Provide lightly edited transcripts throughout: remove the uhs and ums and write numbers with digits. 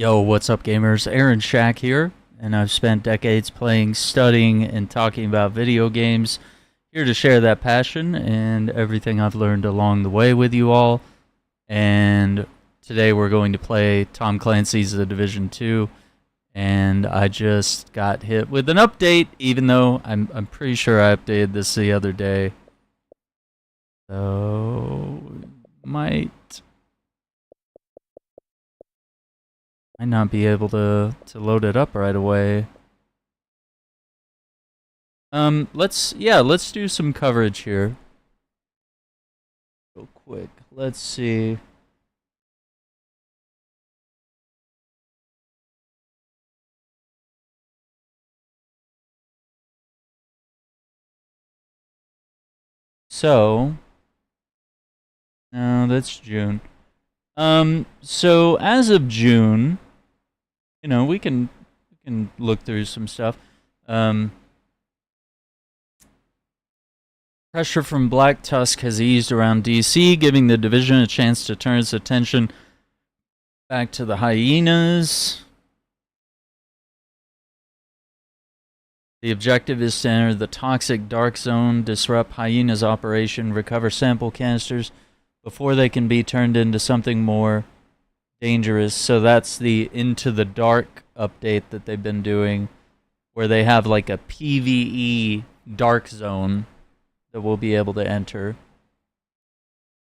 Yo, what's up, gamers? Aaron Shack here, and I've spent decades playing, studying, and talking about video games. Here to share that passion and everything I've learned along the way with you all. And today we're going to play Tom Clancy's The Division 2, and I just got hit with an update, even though I'm pretty sure I updated this the other day. So might not be able to load it up right away. Let's do some coverage here. Real quick. Let's see. So, no, that's June. So as of June, you know, we can look through some stuff. Pressure from Black Tusk has eased around D.C., giving the Division a chance to turn its attention back to the hyenas. The objective is to enter the toxic Darkzone, disrupt hyenas' operation, recover sample canisters before they can be turned into something more dangerous. So that's the Into the Dark update that they've been doing, where they have like a PVE Darkzone that we'll be able to enter.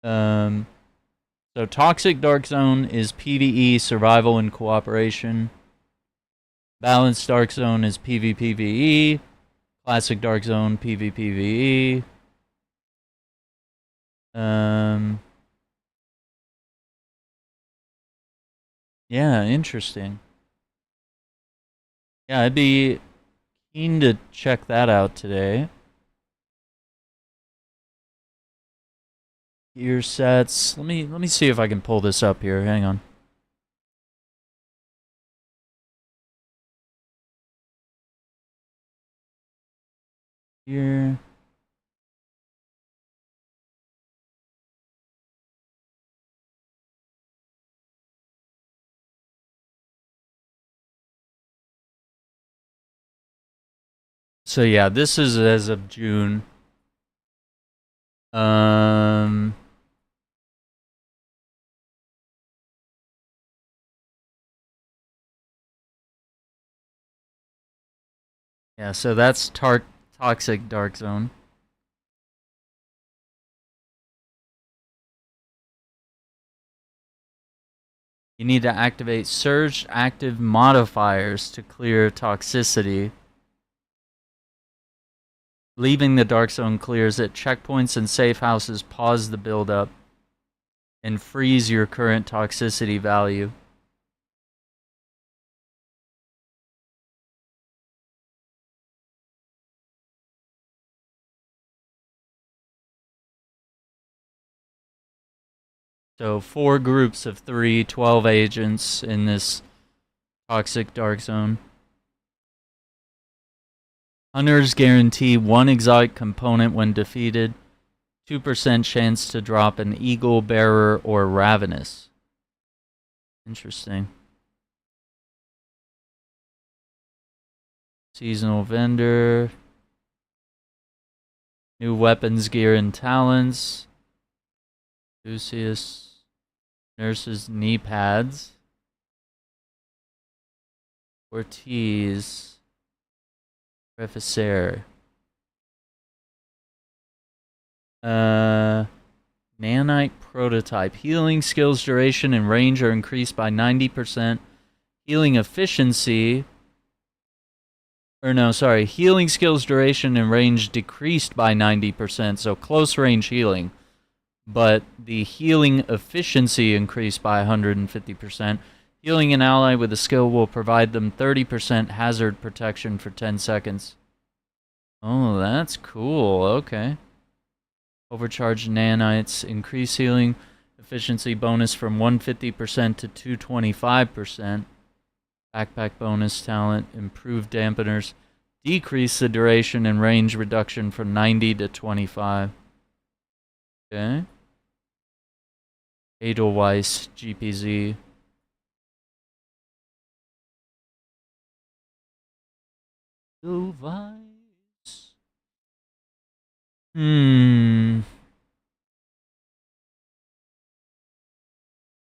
So Toxic Darkzone is PvE, survival, and cooperation. Balanced Darkzone is PvPvE. Classic Darkzone, PvPvE. Yeah, interesting. Yeah, I'd be keen to check that out today. Gear sets. Let me see if I can pull this up here. Hang on. Here. So yeah, this is as of June. Yeah, so that's Toxic Darkzone. You need to activate Surge Active Modifiers to clear toxicity. Leaving the Dark Zone clears it. Checkpoints and safe houses pause the buildup and freeze your current toxicity value. So 4 groups of 3, 12 agents in this toxic Dark Zone. Hunters guarantee 1 exotic component when defeated. 2% chance to drop an Eagle, Bearer, or Ravenous. Interesting. Seasonal vendor. New weapons, gear, and talents. Lucius. Nurse's knee pads. Ortiz. Professor. Nanite prototype. Healing skills duration and range are increased by 90%. Healing efficiency. Healing skills duration and range decreased by 90%. So close range healing. But the healing efficiency increased by 150%. Healing an ally with a skill will provide them 30% hazard protection for 10 seconds. Oh, that's cool. Okay. Overcharged nanites. Increase healing efficiency bonus from 150% to 225%. Backpack bonus talent. Improved dampeners. Decrease the duration and range reduction from 90 to 25. Okay. Edelweiss GPZ. Device.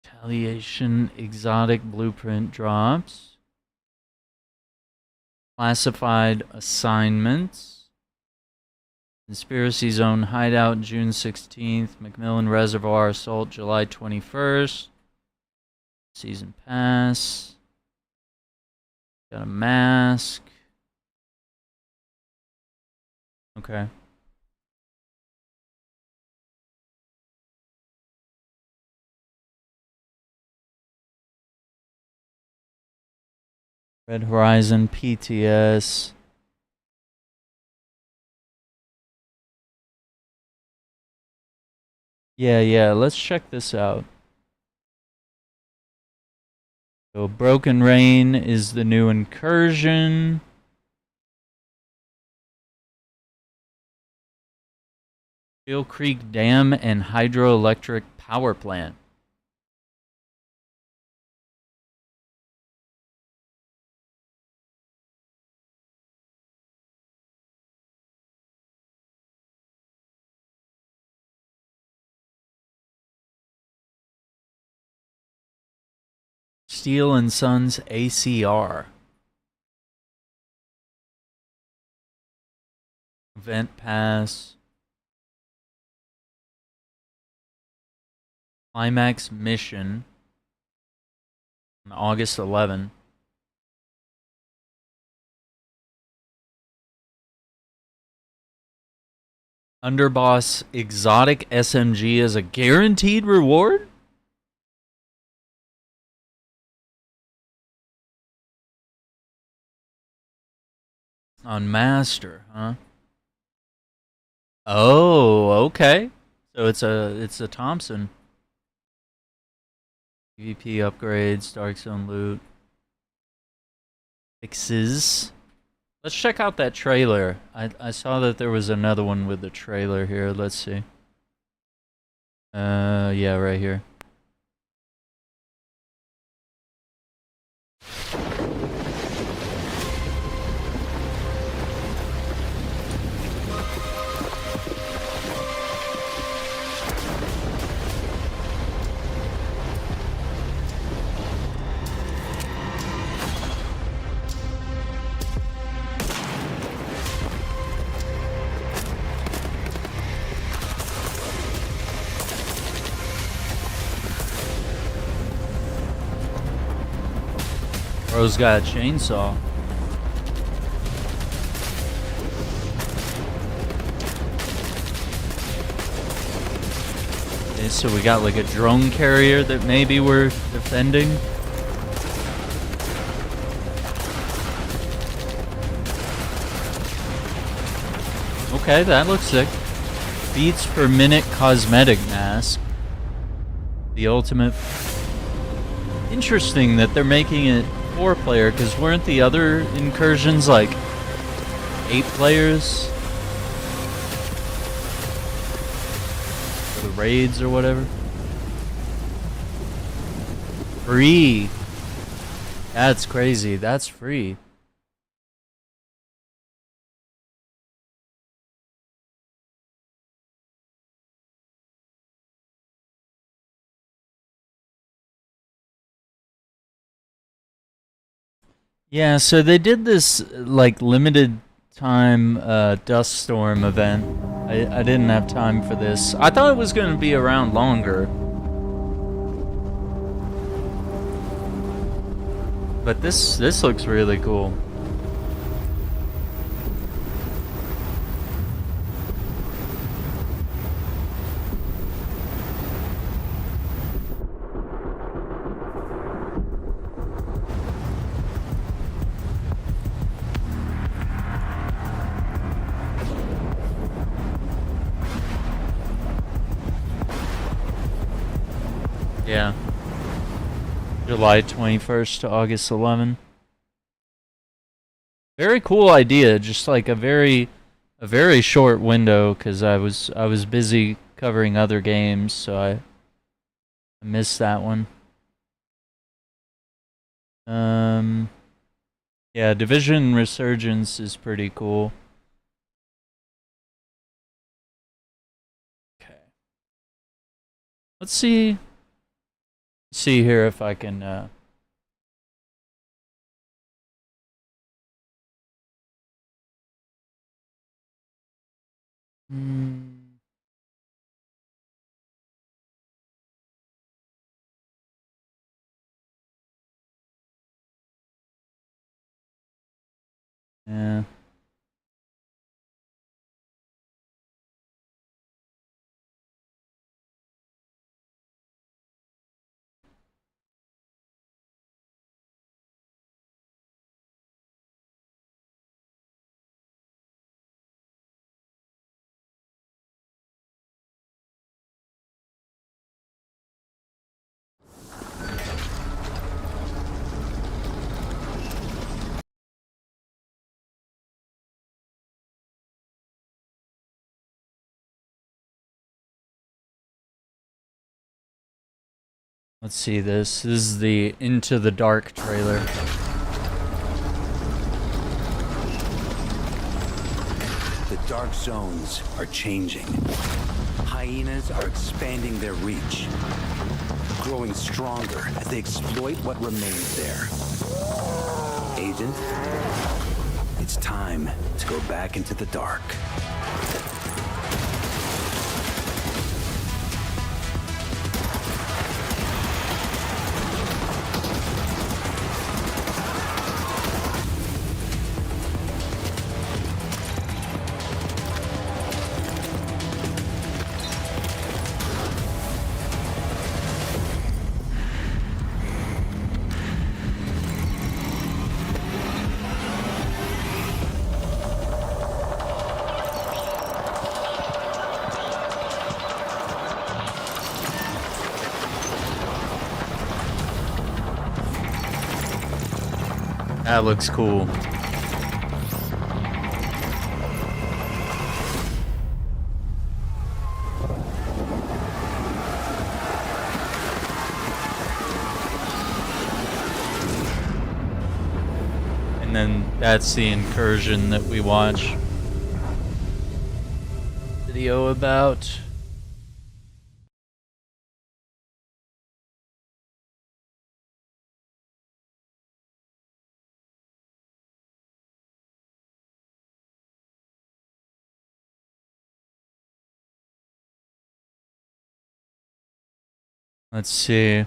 Retaliation exotic blueprint drops. Classified assignments. Conspiracy Zone Hideout, June 16th. Macmillan Reservoir Assault, July 21st. Season Pass. Got a mask. Okay. Red Horizon, PTS. Yeah, let's check this out. So Broken Rain is the new incursion. Steel Creek Dam and Hydroelectric Power Plant. Steel and Sons ACR. Event Pass. Climax Mission. On August 11. Underboss Exotic SMG as a guaranteed reward? On Master, huh? Oh, okay. So it's a Thompson. PvP upgrades, Darkzone loot. Fixes. Let's check out that trailer. I saw that there was another one with the trailer here. Let's see. Yeah, right here. Bro's got a chainsaw. Okay, so we got like a drone carrier that maybe we're defending. Okay, that looks sick. Beats per minute cosmetic mask. The ultimate. Interesting that they're making it 4-player, because weren't the other incursions like 8 players? For the raids or whatever. Free. That's crazy. That's free. Yeah, so they did this like limited time dust storm event. I didn't have time for this. I thought it was going to be around longer. But this looks really cool. Yeah. July 21st to August 11. Very cool idea, just like a very short window, cuz I was busy covering other games, so I missed that one. Yeah, Division Resurgence is pretty cool. Okay. Let's see here if I can yeah. Let's see this. This is the Into the Dark trailer. The dark zones are changing. Hyenas are expanding their reach, growing stronger as they exploit what remains there. Agent, it's time to go back into the dark. That looks cool. And then that's the incursion that we watch video about. Let's see.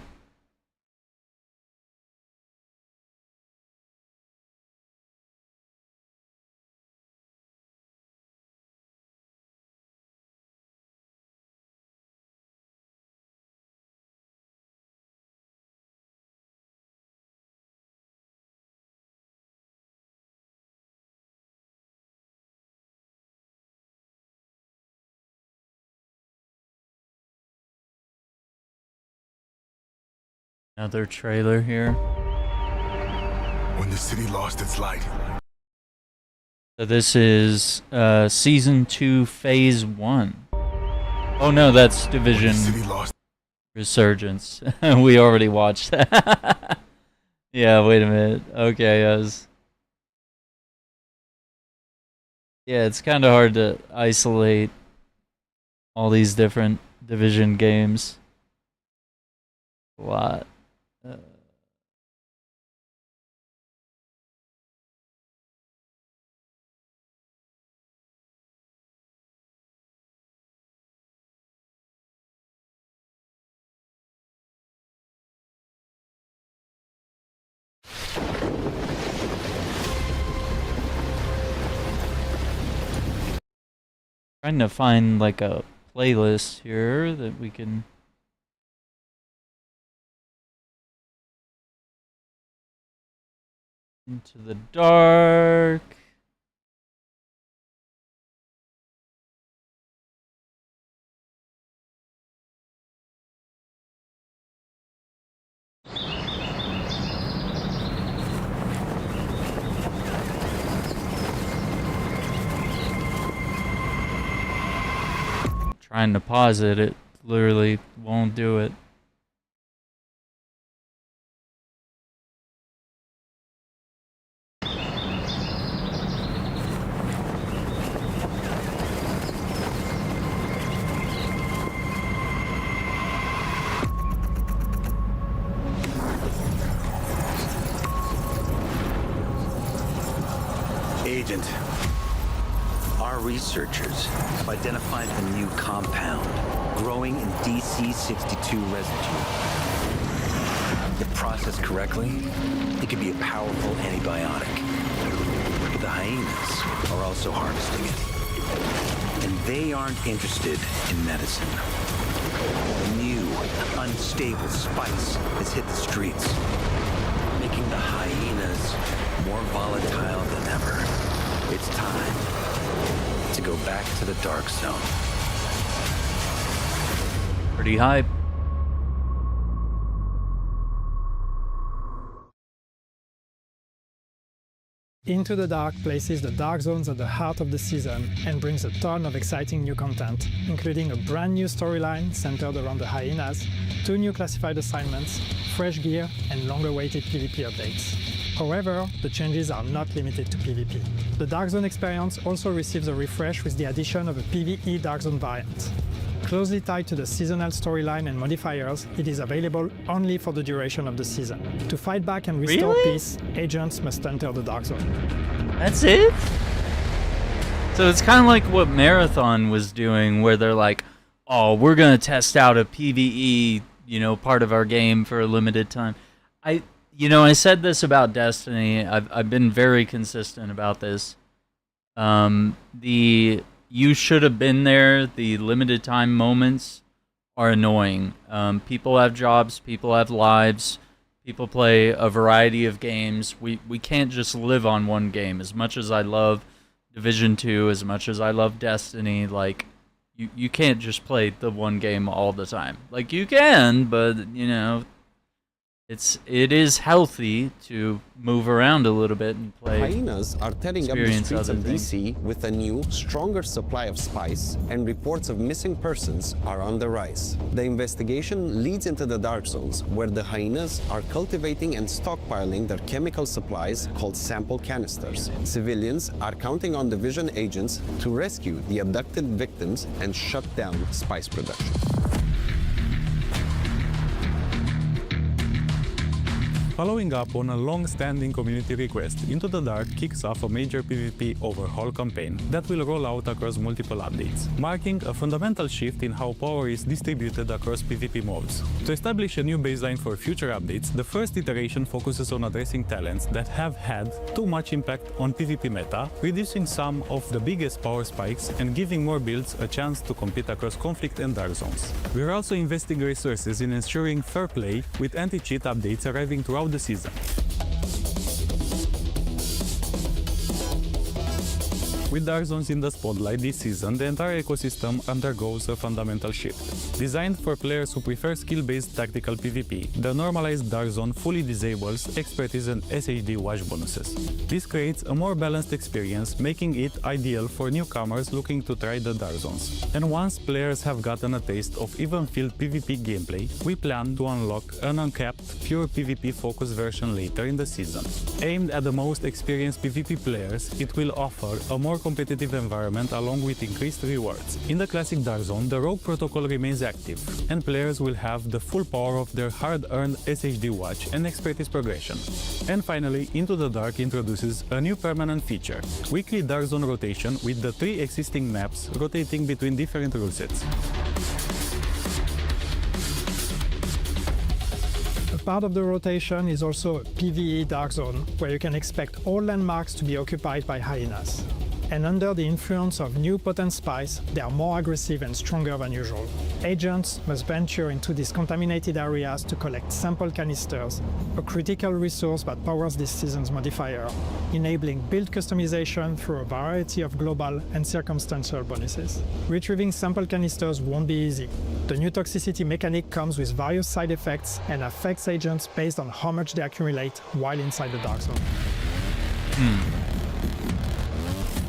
Another trailer here. When the city lost its light. So this is season 2, phase 1. Oh no, that's Division Resurgence. We already watched that. Yeah, wait a minute. Okay, yeah, it's kind of hard to isolate all these different Division games. A lot. Trying to find like a playlist here that we can. Into the Dark. Trying to pause it, it literally won't do it. Agent. Our researchers have identified a new compound growing in DC-62 residue. If processed correctly, it could be a powerful antibiotic. But the hyenas are also harvesting it. And they aren't interested in medicine. A new, unstable spice has hit the streets, making the hyenas more volatile than ever. It's time to go back to the Darkzone. Pretty hype. Into the Dark places the Dark Zones at the heart of the season and brings a ton of exciting new content, including a brand new storyline centered around the hyenas, 2 new classified assignments, fresh gear, and long-awaited PvP updates. However, the changes are not limited to PvP. The Dark Zone experience also receives a refresh with the addition of a PvE Dark Zone variant. Closely tied to the seasonal storyline and modifiers, it is available only for the duration of the season. To fight back and restore peace, agents must enter the Dark Zone. That's it? So it's kind of like what Marathon was doing, where they're like, oh, we're going to test out a PvE, part of our game for a limited time. I said this about Destiny. I've been very consistent about this. You should have been there. The limited time moments are annoying. People have jobs, people have lives, people play a variety of games. We can't just live on one game. As much as I love Division 2, as much as I love Destiny, like, you can't just play the one game all the time. Like, you can, but, it is healthy to move around a little bit and play. Hyenas are tearing up the streets of DC with a new, stronger supply of spice, and reports of missing persons are on the rise. The investigation leads into the Dark Zones, where the hyenas are cultivating and stockpiling their chemical supplies called sample canisters. Civilians are counting on division agents to rescue the abducted victims and shut down spice production. Following up on a long-standing community request, Into the Dark kicks off a major PvP overhaul campaign that will roll out across multiple updates, marking a fundamental shift in how power is distributed across PvP modes. To establish a new baseline for future updates, the first iteration focuses on addressing talents that have had too much impact on PvP meta, reducing some of the biggest power spikes and giving more builds a chance to compete across conflict and dark zones. We are also investing resources in ensuring fair play, with anti-cheat updates arriving throughout the season. With Dark Zones in the spotlight this season, the entire ecosystem undergoes a fundamental shift. Designed for players who prefer skill-based tactical PvP, the normalized Dark Zone fully disables expertise and SHD watch bonuses. This creates a more balanced experience, making it ideal for newcomers looking to try the Dark Zones. And once players have gotten a taste of even-field PvP gameplay, we plan to unlock an uncapped, pure PvP-focused version later in the season. Aimed at the most experienced PvP players, it will offer a more competitive environment along with increased rewards. In the classic Dark Zone, the Rogue protocol remains active, and players will have the full power of their hard-earned SHD watch and expertise progression. And finally, Into the Dark introduces a new permanent feature, weekly Dark Zone rotation with the 3 existing maps rotating between different rule sets. Part of the rotation is also a PvE Dark Zone, where you can expect all landmarks to be occupied by hyenas. And under the influence of new potent spice, they are more aggressive and stronger than usual. Agents must venture into these contaminated areas to collect sample canisters, a critical resource that powers this season's modifier, enabling build customization through a variety of global and circumstantial bonuses. Retrieving sample canisters won't be easy. The new toxicity mechanic comes with various side effects and affects agents based on how much they accumulate while inside the Dark Zone.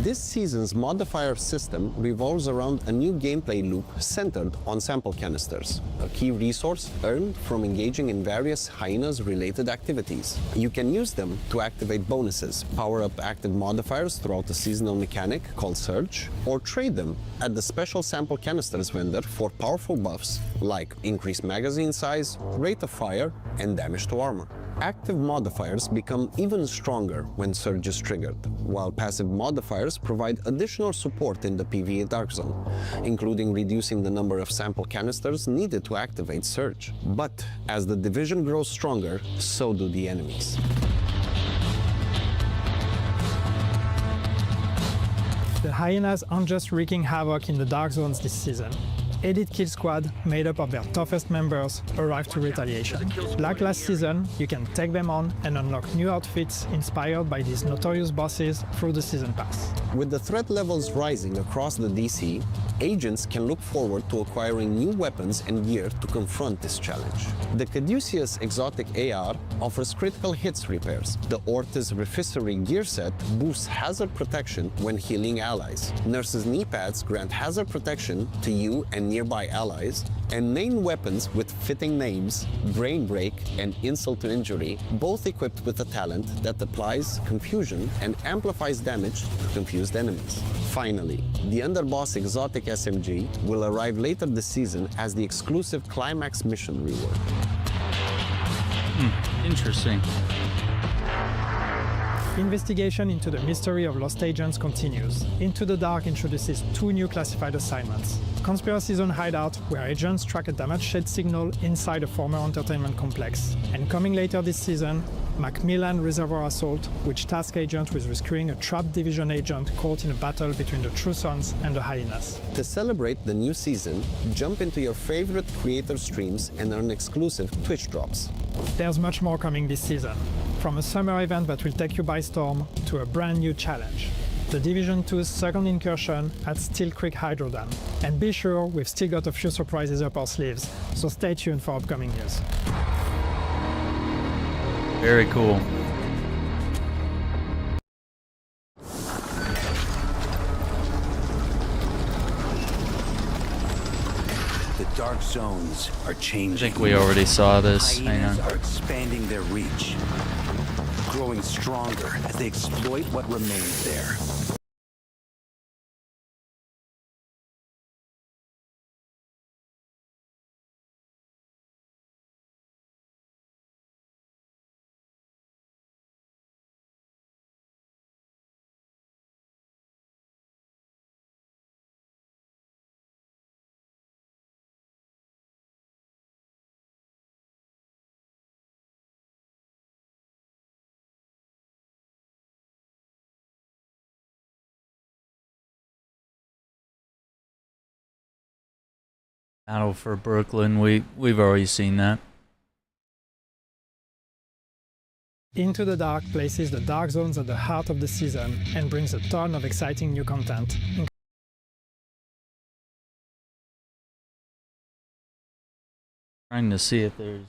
This season's modifier system revolves around a new gameplay loop centered on sample canisters, a key resource earned from engaging in various hyenas-related activities. You can use them to activate bonuses, power up active modifiers throughout the seasonal mechanic called Surge, or trade them at the special sample canisters vendor for powerful buffs like increased magazine size, rate of fire, and damage to armor. Active modifiers become even stronger when Surge is triggered, while passive modifiers provide additional support in the PvE Darkzone, including reducing the number of sample canisters needed to activate Surge. But as the division grows stronger, so do the enemies. The hyenas aren't just wreaking havoc in the Dark Zones this season. Elite Kill Squad, made up of their toughest members, arrive to retaliation. Like last season, you can take them on and unlock new outfits inspired by these notorious bosses through the Season Pass. With the threat levels rising across the DC, agents can look forward to acquiring new weapons and gear to confront this challenge. The Caduceus Exotic AR offers critical hits repairs. The Ortiz Reficery gear set boosts hazard protection when healing allies. Nurse's knee pads grant hazard protection to you and nearby allies, and main weapons with fitting names, Brain Break and Insult to Injury, both equipped with a talent that applies confusion and amplifies damage to confused enemies. Finally, the underboss Exotic SMG will arrive later this season as the exclusive Climax mission reward. Interesting. Investigation into the mystery of lost agents continues. Into the Dark introduces 2 new classified assignments. Conspiracy Zone Hideout, where agents track a damaged shed signal inside a former entertainment complex. And coming later this season, Macmillan Reservoir Assault, which tasks agents with rescuing a trapped Division agent caught in a battle between the True Sons and the Hyenas. To celebrate the new season, jump into your favorite creator streams and earn exclusive Twitch drops. There's much more coming this season, from a summer event that will take you by storm to a brand new challenge. The Division 2's second incursion at Steel Creek Hydro Dam. And be sure we've still got a few surprises up our sleeves, so stay tuned for upcoming news. Very cool. The Dark Zones are I changing. think we already saw this. Hang Hyenas on. are expanding their reach, growing stronger as they exploit what remains there. Battle for Brooklyn, we've already seen that. Into the Dark places the Dark Zones at the heart of the season and brings a ton of exciting new content. Trying to see if there's...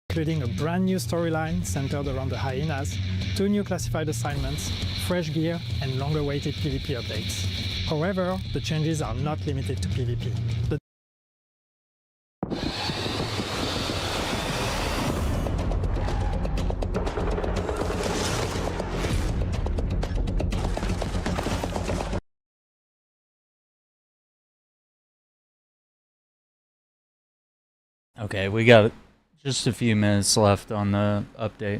Including a brand new storyline centered around the Hyenas, 2 new classified assignments, fresh gear, and long-awaited PvP updates. However, the changes are not limited to PvP. Okay, we got just a few minutes left on the update.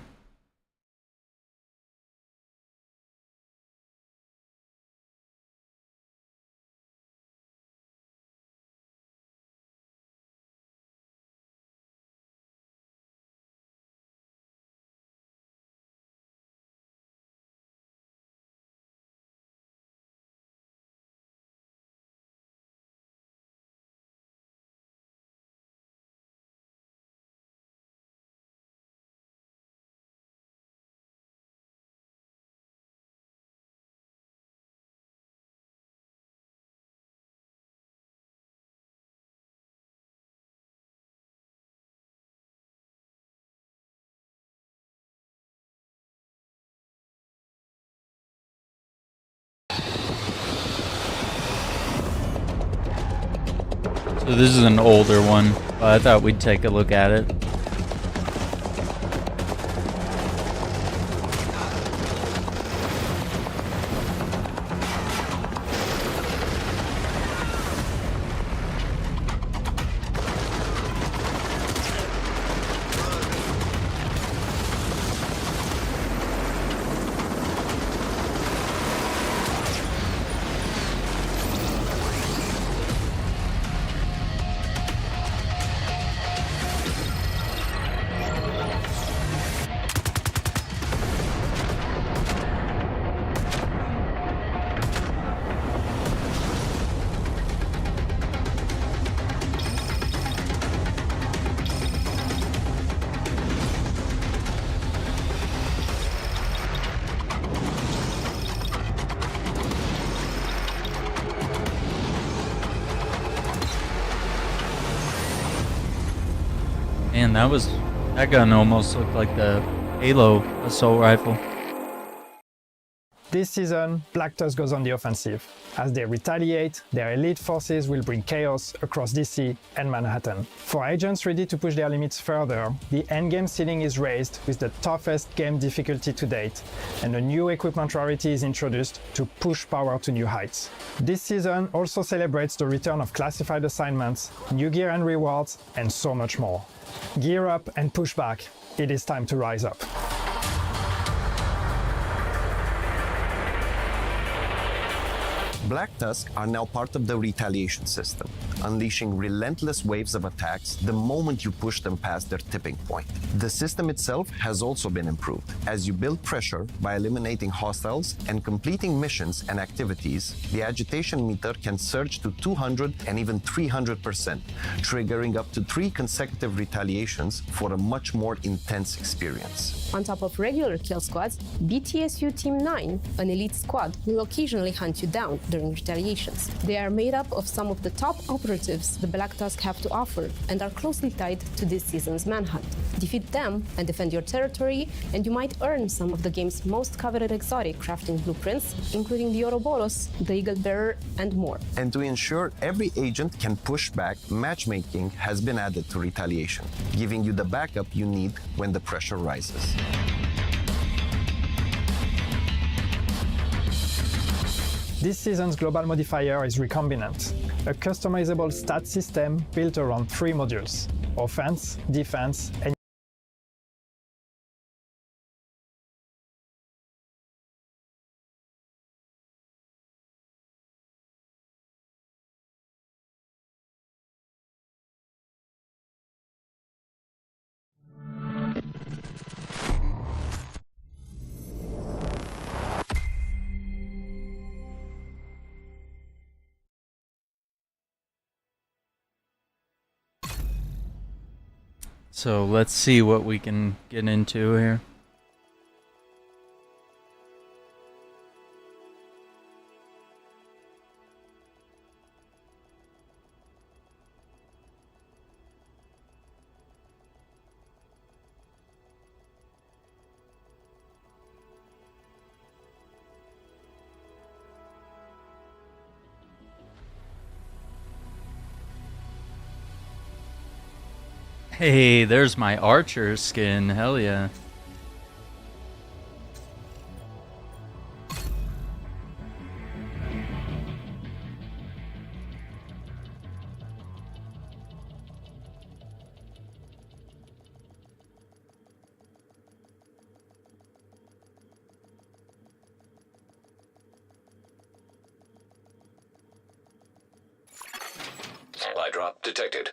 So this is an older one, but I thought we'd take a look at it. Man, that gun almost looked like the Halo assault rifle. This season, Black Tusk goes on the offensive. As they retaliate, their elite forces will bring chaos across DC and Manhattan. For agents ready to push their limits further, the endgame ceiling is raised with the toughest game difficulty to date, and a new equipment rarity is introduced to push power to new heights. This season also celebrates the return of classified assignments, new gear and rewards, and so much more. Gear up and push back. It is time to rise up. Black Tusk are now part of the retaliation system, unleashing relentless waves of attacks the moment you push them past their tipping point. The system itself has also been improved. As you build pressure by eliminating hostiles and completing missions and activities, the agitation meter can surge to 200 and even 300%, triggering up to 3 consecutive retaliations for a much more intense experience. On top of regular kill squads, BTSU Team 9, an elite squad, will occasionally hunt you down during retaliations. They are made up of some of the top operatives the Black Tusk have to offer and are closely tied to this season's manhunt. Defeat them and defend your territory, and you might earn some of the game's most coveted exotic crafting blueprints, including the Ouroboros, the Eagle Bearer, and more. And to ensure every agent can push back, matchmaking has been added to retaliation, giving you the backup you need when the pressure rises. This season's global modifier is Recombinant, a customizable stat system built around 3 modules: offense, defense, and So let's see what we can get into here. Hey, there's my archer skin. Hell yeah. Supply drop detected.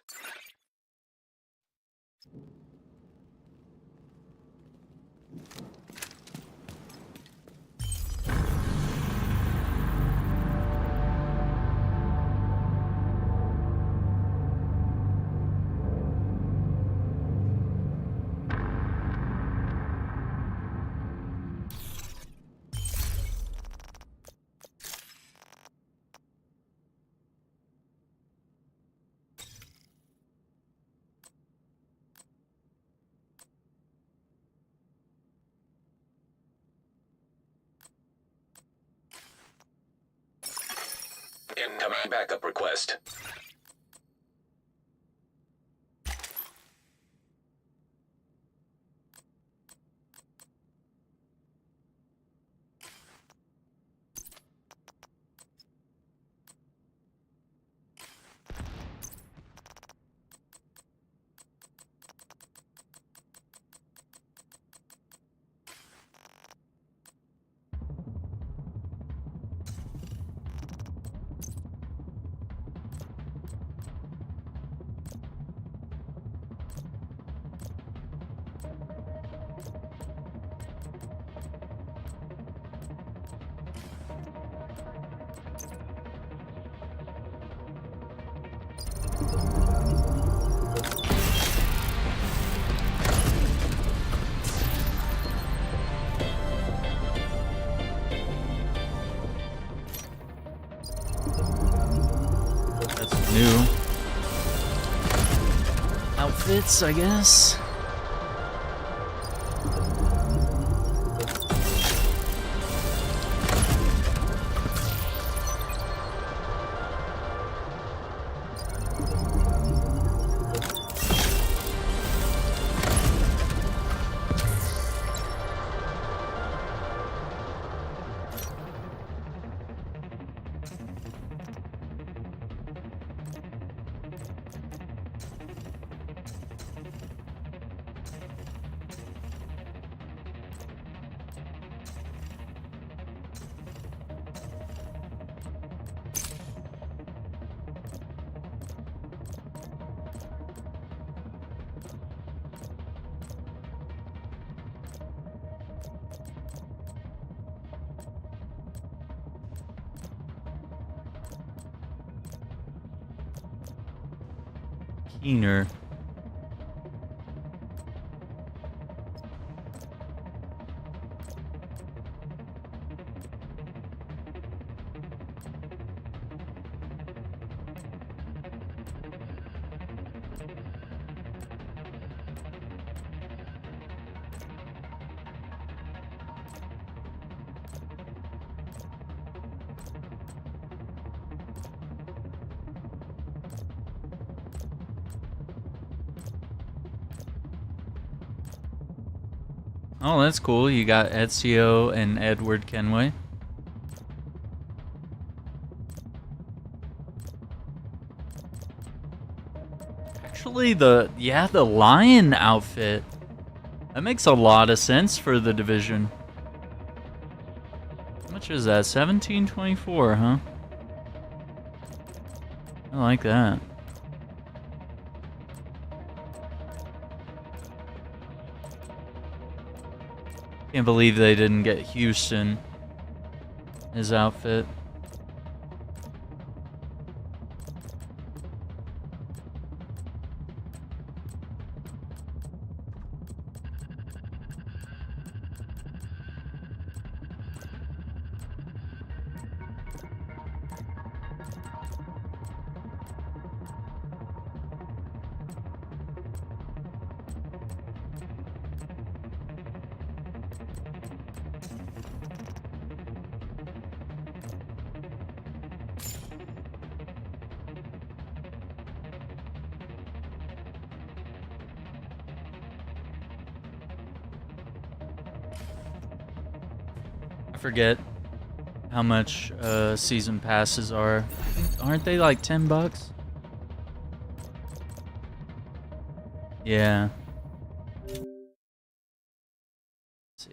Incoming backup request. That's new. Ouch. outfits, I guess. Keener. Oh, that's cool. You got Ezio and Edward Kenway. Actually, the lion outfit. That makes a lot of sense for the division. How much is that? 1724, huh? I like that. Can't believe they didn't get Houston his outfit. I forget how much season passes are. Aren't they like $10? Yeah. Let's see.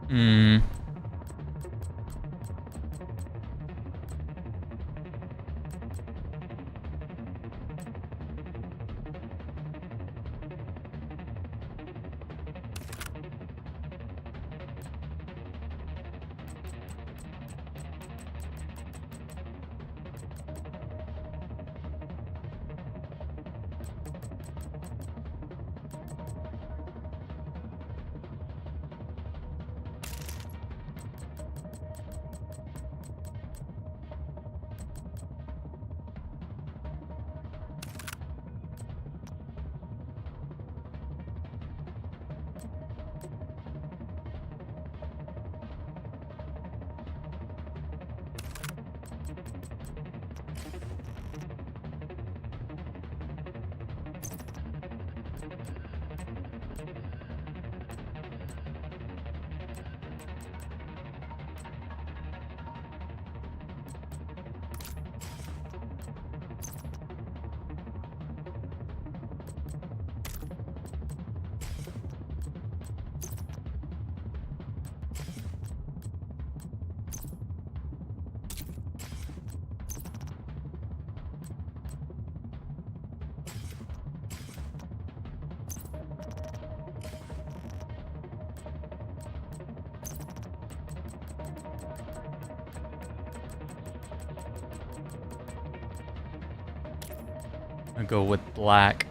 Hmm. I'll go with black.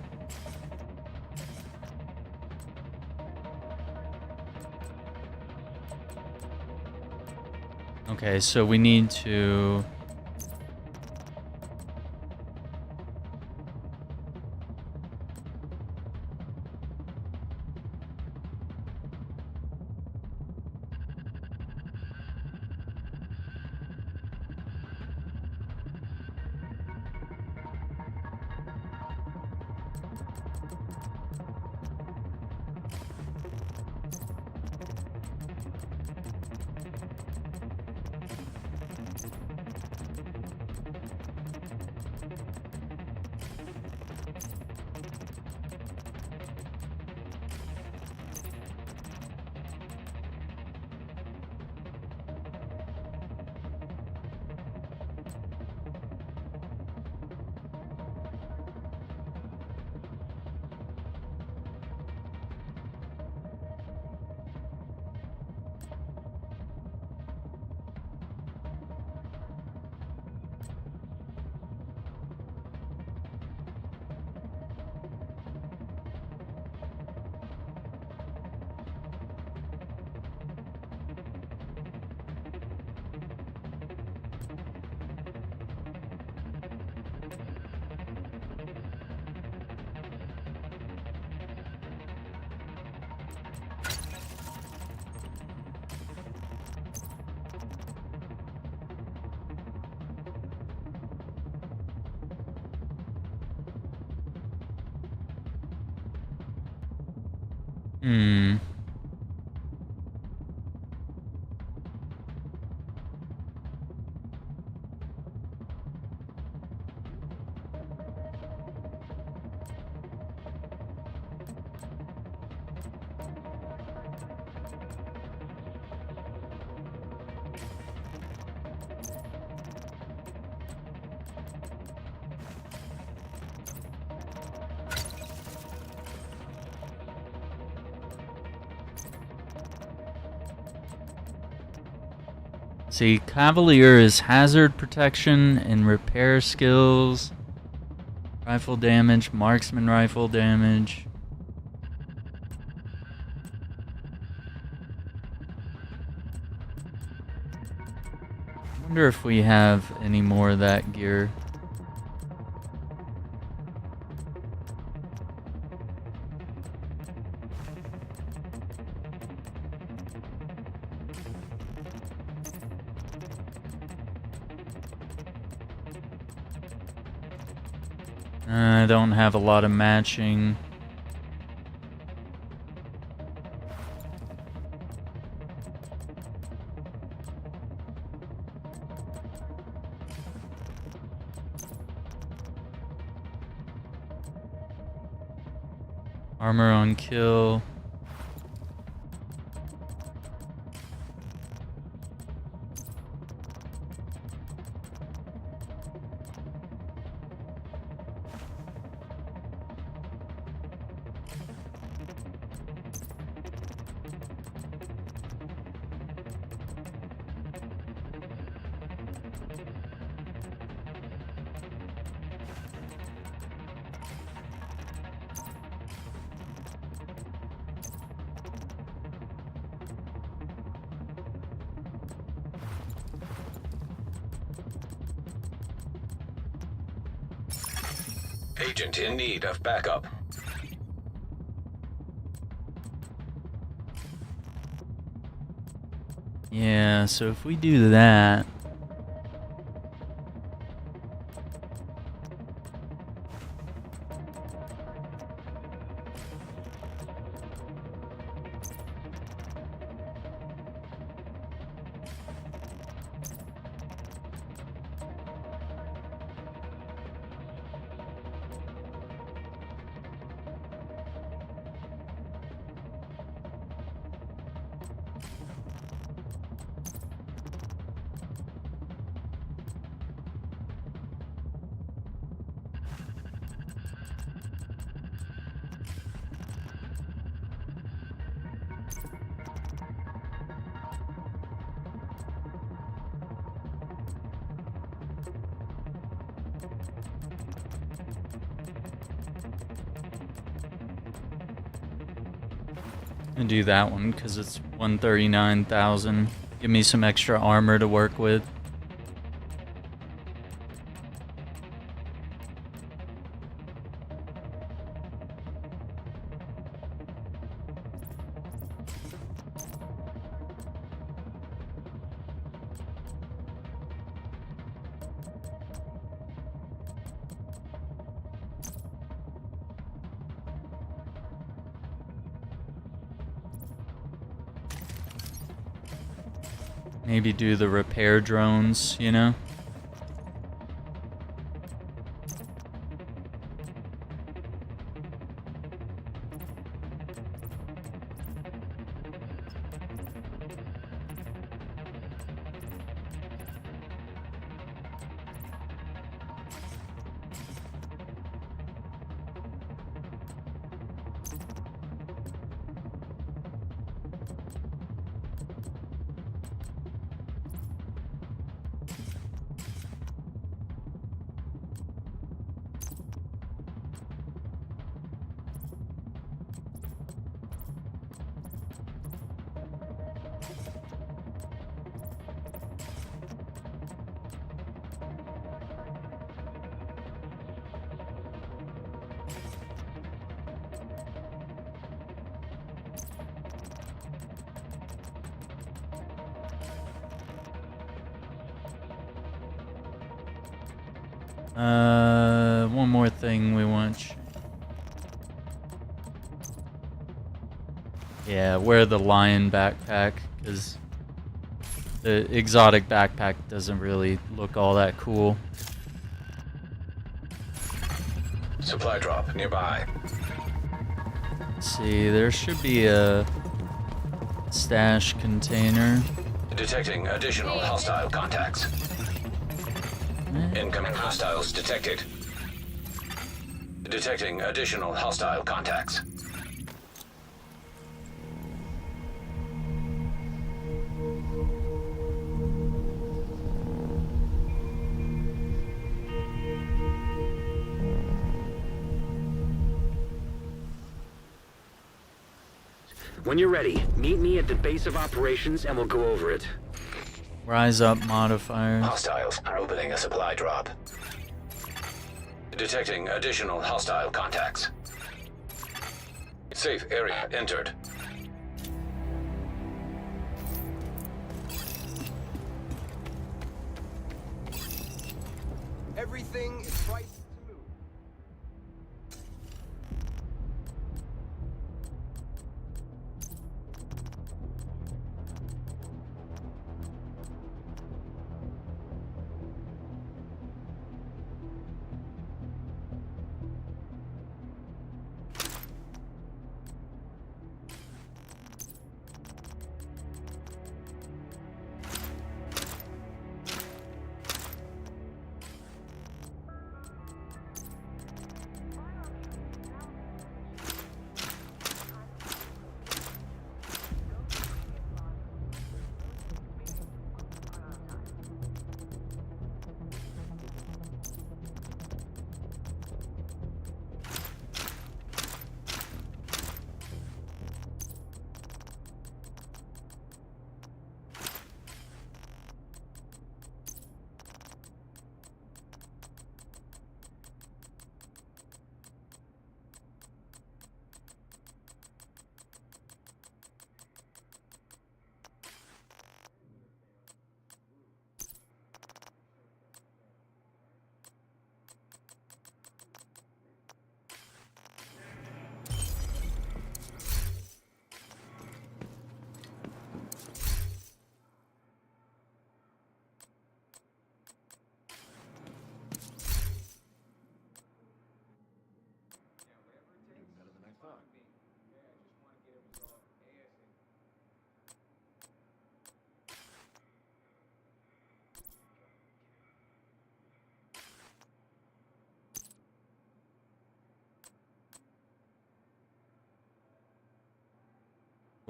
Okay, so we need to... Hmm. See, Cavalier is hazard protection and repair skills, rifle damage, marksman rifle damage. I wonder if we have any more of that gear. I don't have a lot of matching. Armor on kill. Agent in need of backup. Yeah, so if we do that... And do that one because it's 139,000. Give me some extra armor to work with. Maybe do the repair drones, you know? One more thing we want. Yeah, wear the lion backpack, because the exotic backpack doesn't really look all that cool. Supply drop nearby. Let's see, there should be a stash container. Detecting additional hostile contacts. Incoming hostiles detected. Detecting additional hostile contacts. When you're ready, meet me at the base of operations and we'll go over it. Rise up modifiers. Hostiles are opening a supply drop. Detecting additional hostile contacts. Safe area entered. Everything is priced to move.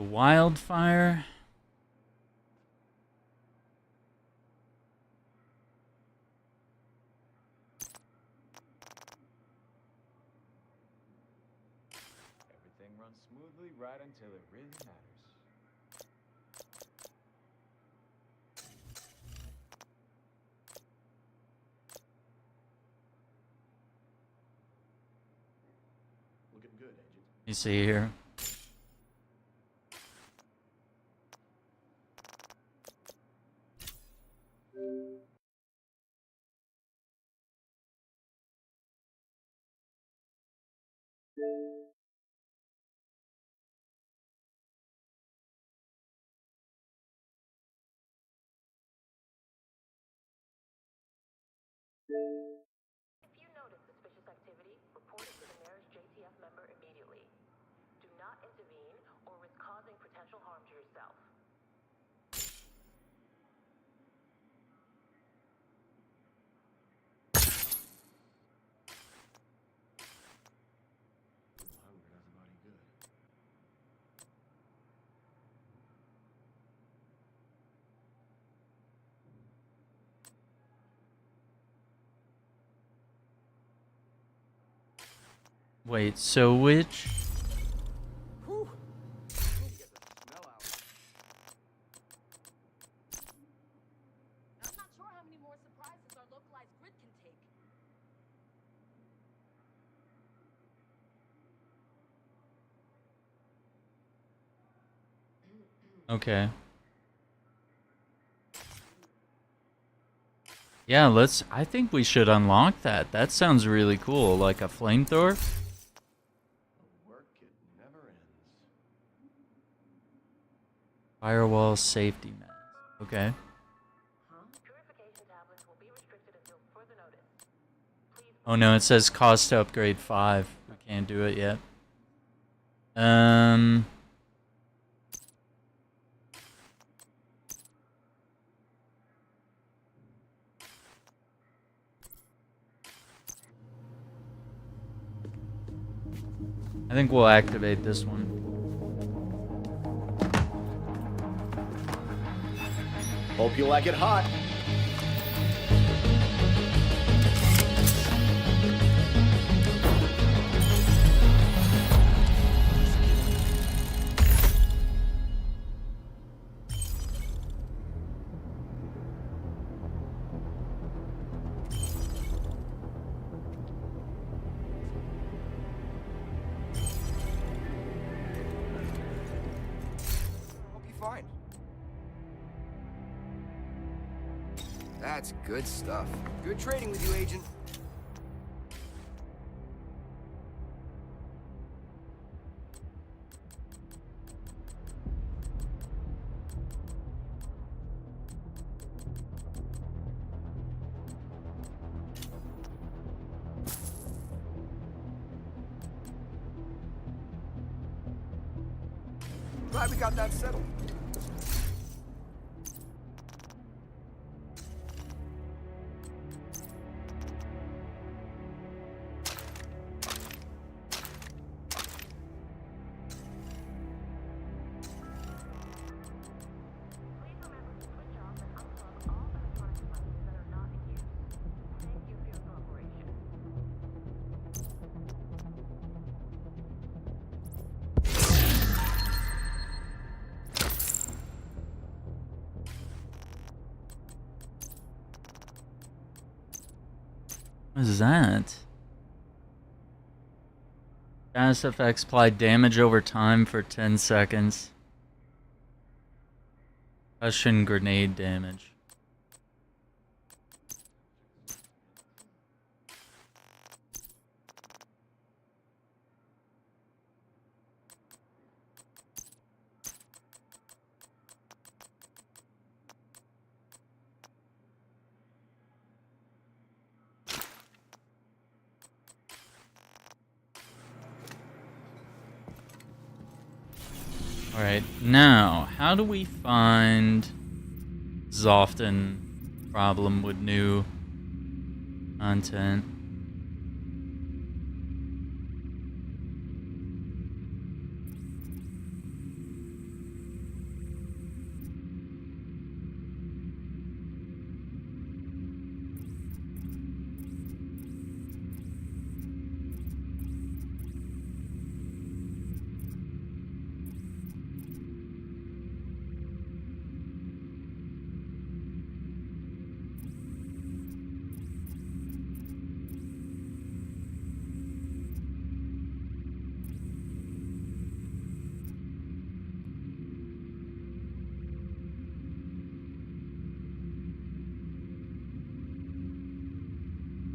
The wildfire. Everything runs smoothly right until it really matters. Looking good, Agent. You see here. If you notice suspicious activity, report it to the nearest JTF member immediately. Do not intervene or risk causing potential harm to yourself. Hunger does a body good. Wait, so which? Whew. Get the smell out. I'm not sure how many more surprises our localized grid can take. Okay. Yeah, I think we should unlock that. That sounds really cool, like a flamethrower. The work it never ends. Firewall safety mask. Okay. Purification tablets will be restricted until further notice. Please Oh no, it says cost to upgrade 5. We can't do it yet. I think we'll activate this one. Hope you like it hot. Hope you find. That's good stuff. Good trading with you, Agent. Glad we got that settled. please remember to switch off and unplug all electronic devices that are not in use. Thank you for your cooperation. What is that? Gas effects apply damage over time for 10 seconds. Concussion grenade damage. Alright, now, how do we find Zoften problem with new content?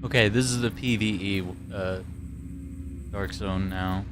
Okay, this is the PVE Dark Zone now.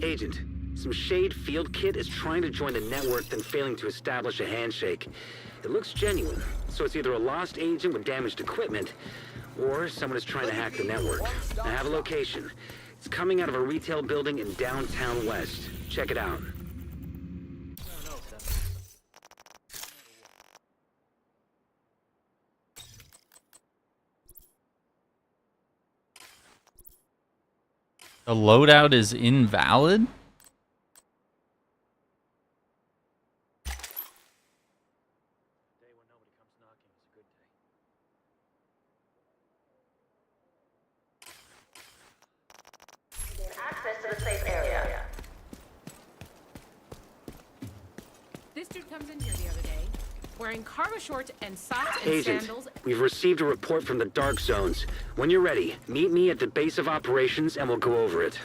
Agent, some Shade field kit is trying to join the network, then failing to establish a handshake. It looks genuine, so it's either a lost agent with damaged equipment, or someone is trying to hack the network. I have a location. It's coming out of a retail building in downtown West. Check it out. The loadout is invalid? Access to the safe area. This dude comes in here the other day, wearing cargo shorts and socks and Agent, sandals. we've received a report from the Dark Zones. When you're ready, meet me at the base of operations and we'll go over it.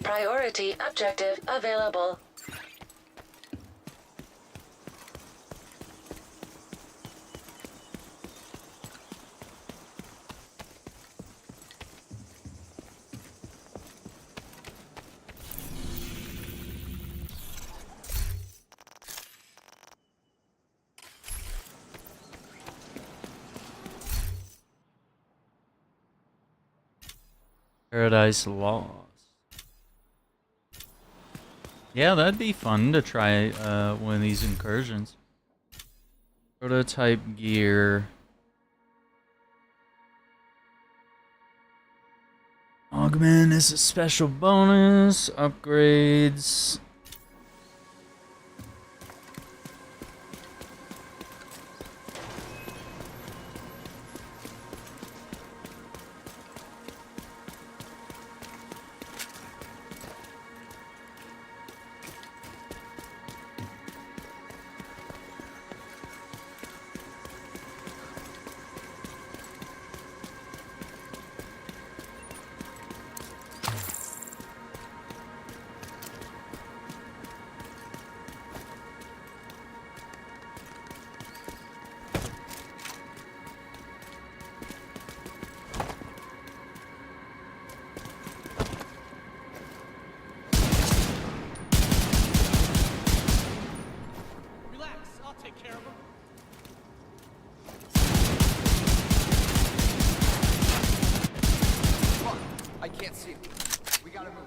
Priority objective available. Paradise Lost. Yeah, that'd be fun to try one of these incursions. Prototype gear. Oh, Augment is a special bonus. Upgrades. I can't see him. We gotta move.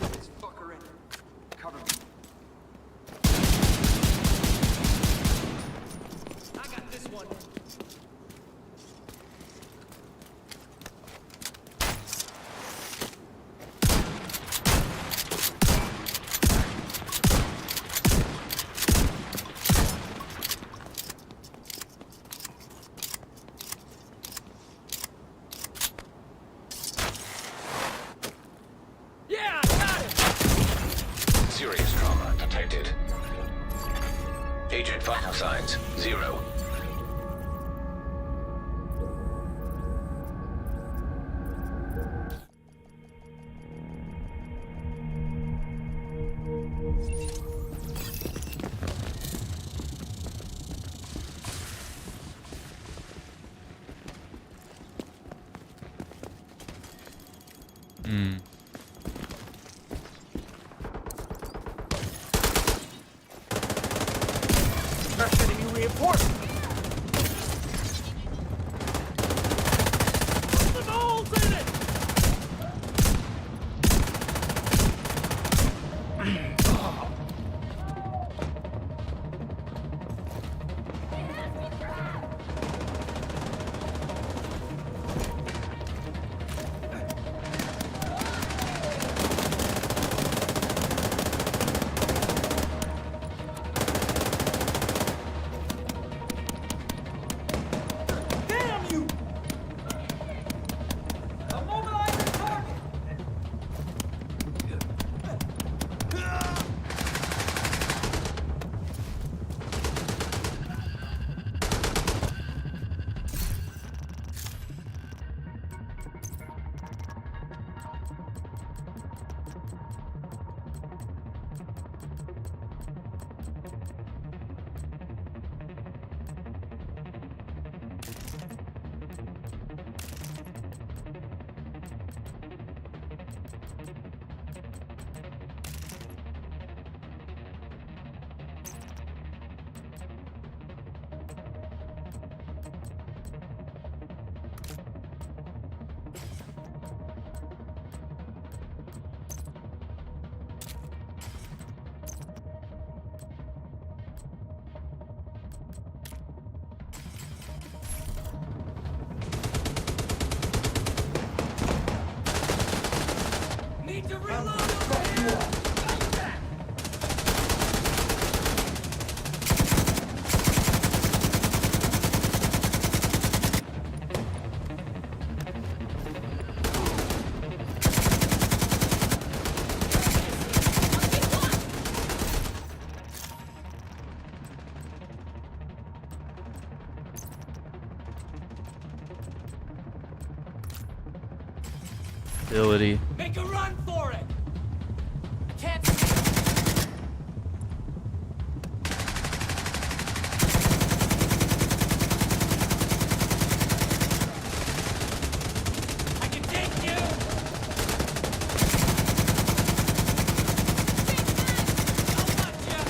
Get this fucker in. Cover me. I got this one. Serious trauma detected. Agent vital signs 0. Pressure to new reinforcements. Put the holes in it! Damn you! Immobilize the target! Need to reload! Ability. Make a run for it! I can't I can take you! I'll watch ya!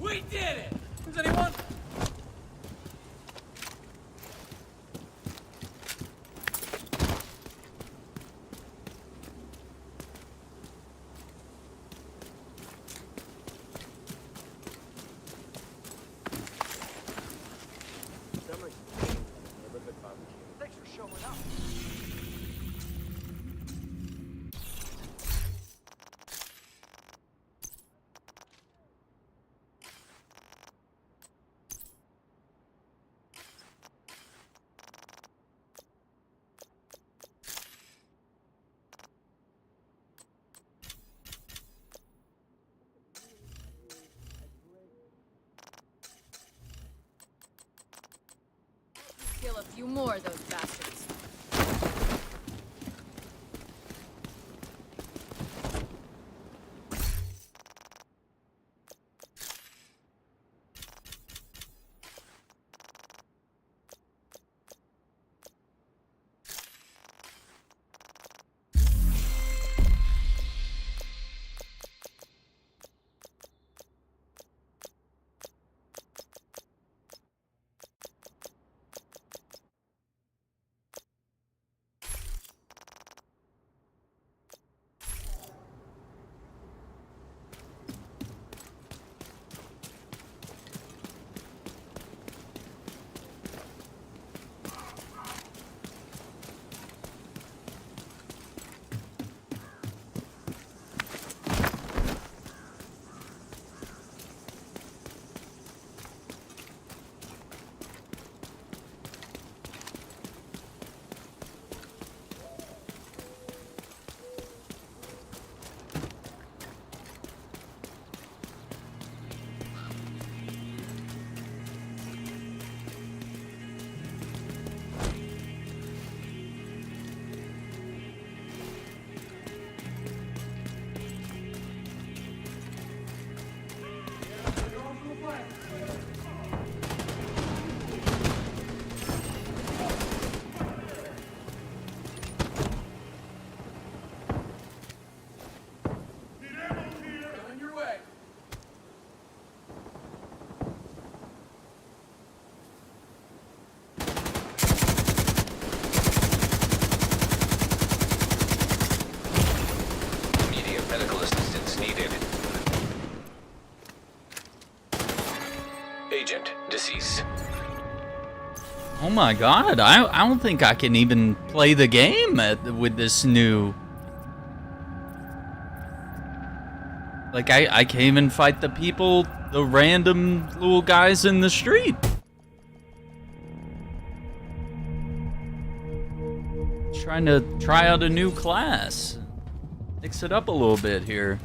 We did it! Does anyone? Thanks for showing up. Kill a few more of those bastards. On your way. Immediate medical assistance needed. Agent deceased. Oh my god, I don't think I can even play the game with this new... Like, I can't even fight the people, the random little guys in the street. Trying to try out a new class. Mix it up a little bit here.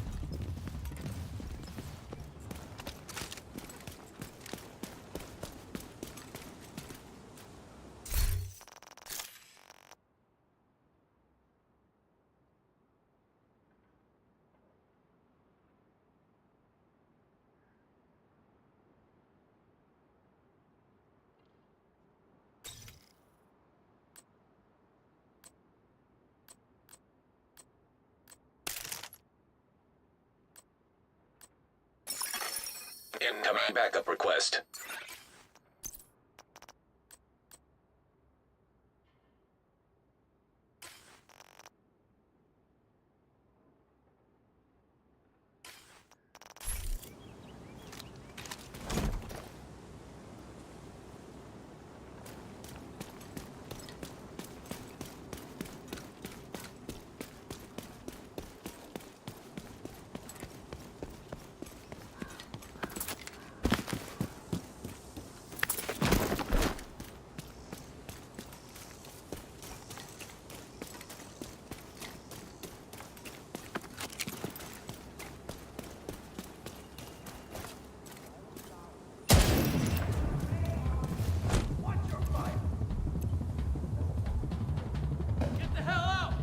Incoming backup request. Get the hell out!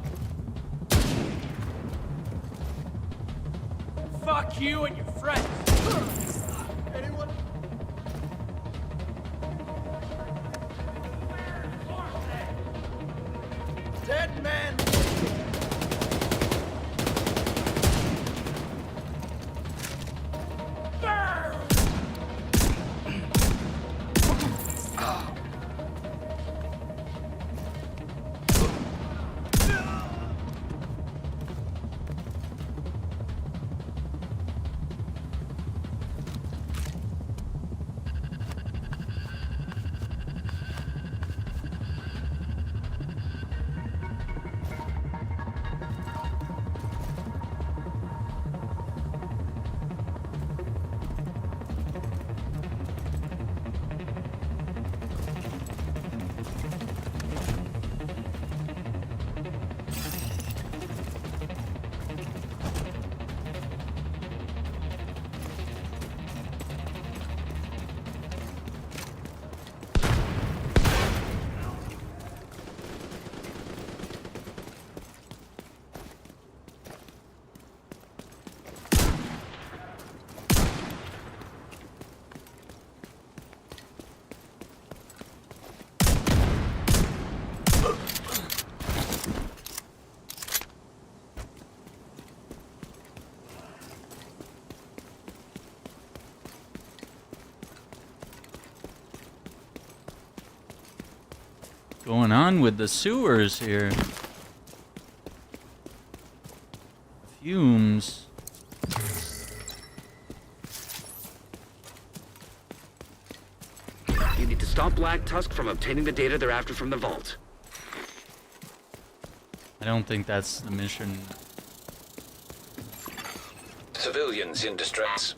Fuck you and your friends. Anyone? Dead man. Burn! going on with the sewers here? Fumes. You need to stop Black Tusk from obtaining the data they're after from the vault. I don't think that's the mission. Civilians in distress.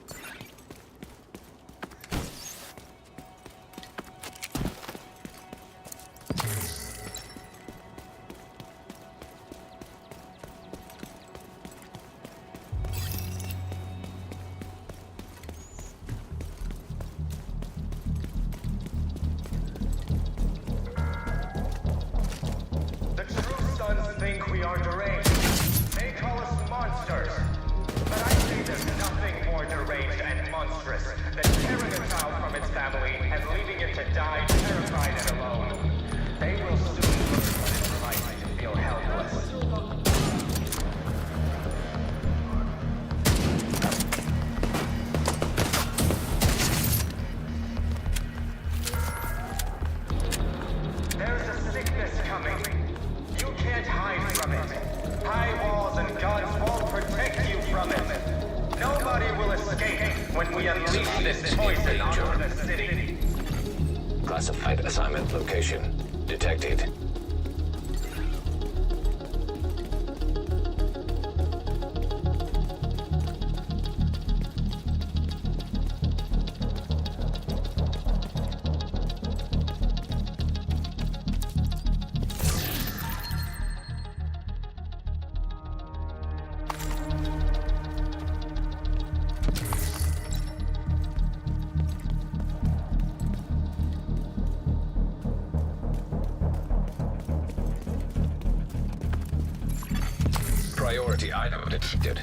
Classified assignment location detected. Priority item detected.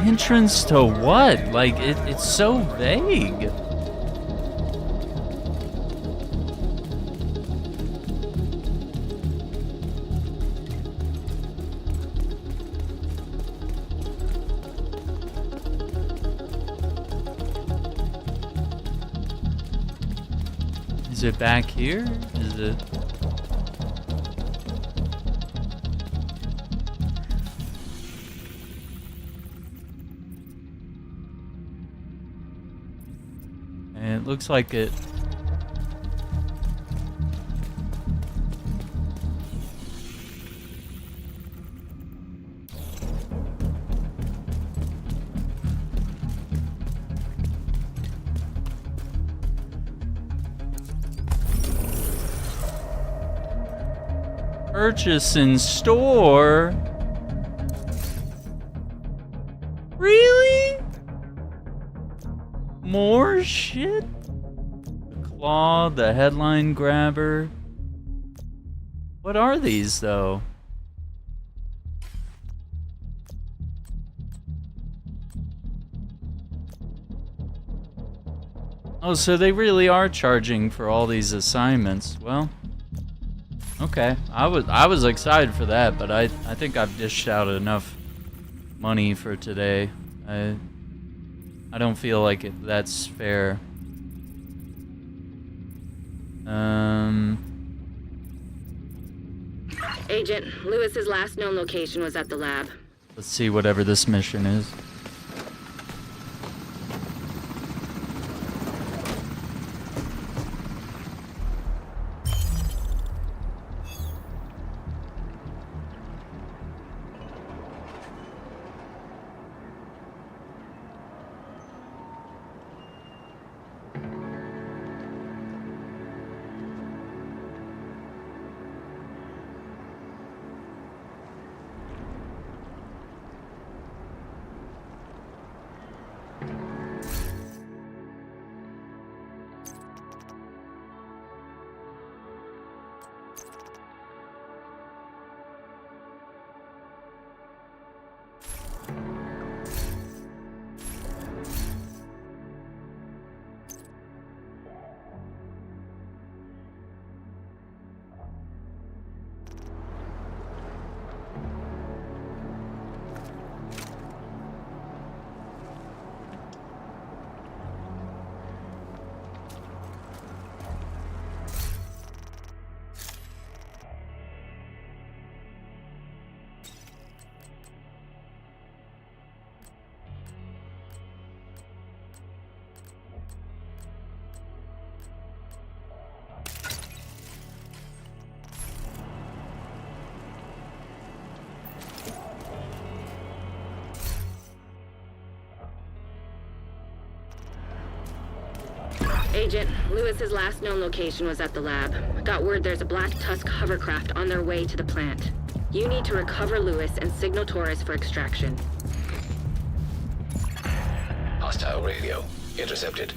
Entrance to what? Like, it's so vague. Is it back here? Is it? And it looks like it. Purchase in store? Really? More shit? The claw, the headline grabber. What are these though? Oh, so they really are charging for all these assignments. Well, okay. I was excited for that, but I think I've dished out enough money for today. I don't feel like that's fair. Agent, Lewis's last known location was at the lab. Let's see whatever this mission is. Agent, Lewis's last known location was at the lab. Got word there's a Black Tusk hovercraft on their way to the plant. You need to recover Lewis and signal Taurus for extraction. Hostile radio. Intercepted.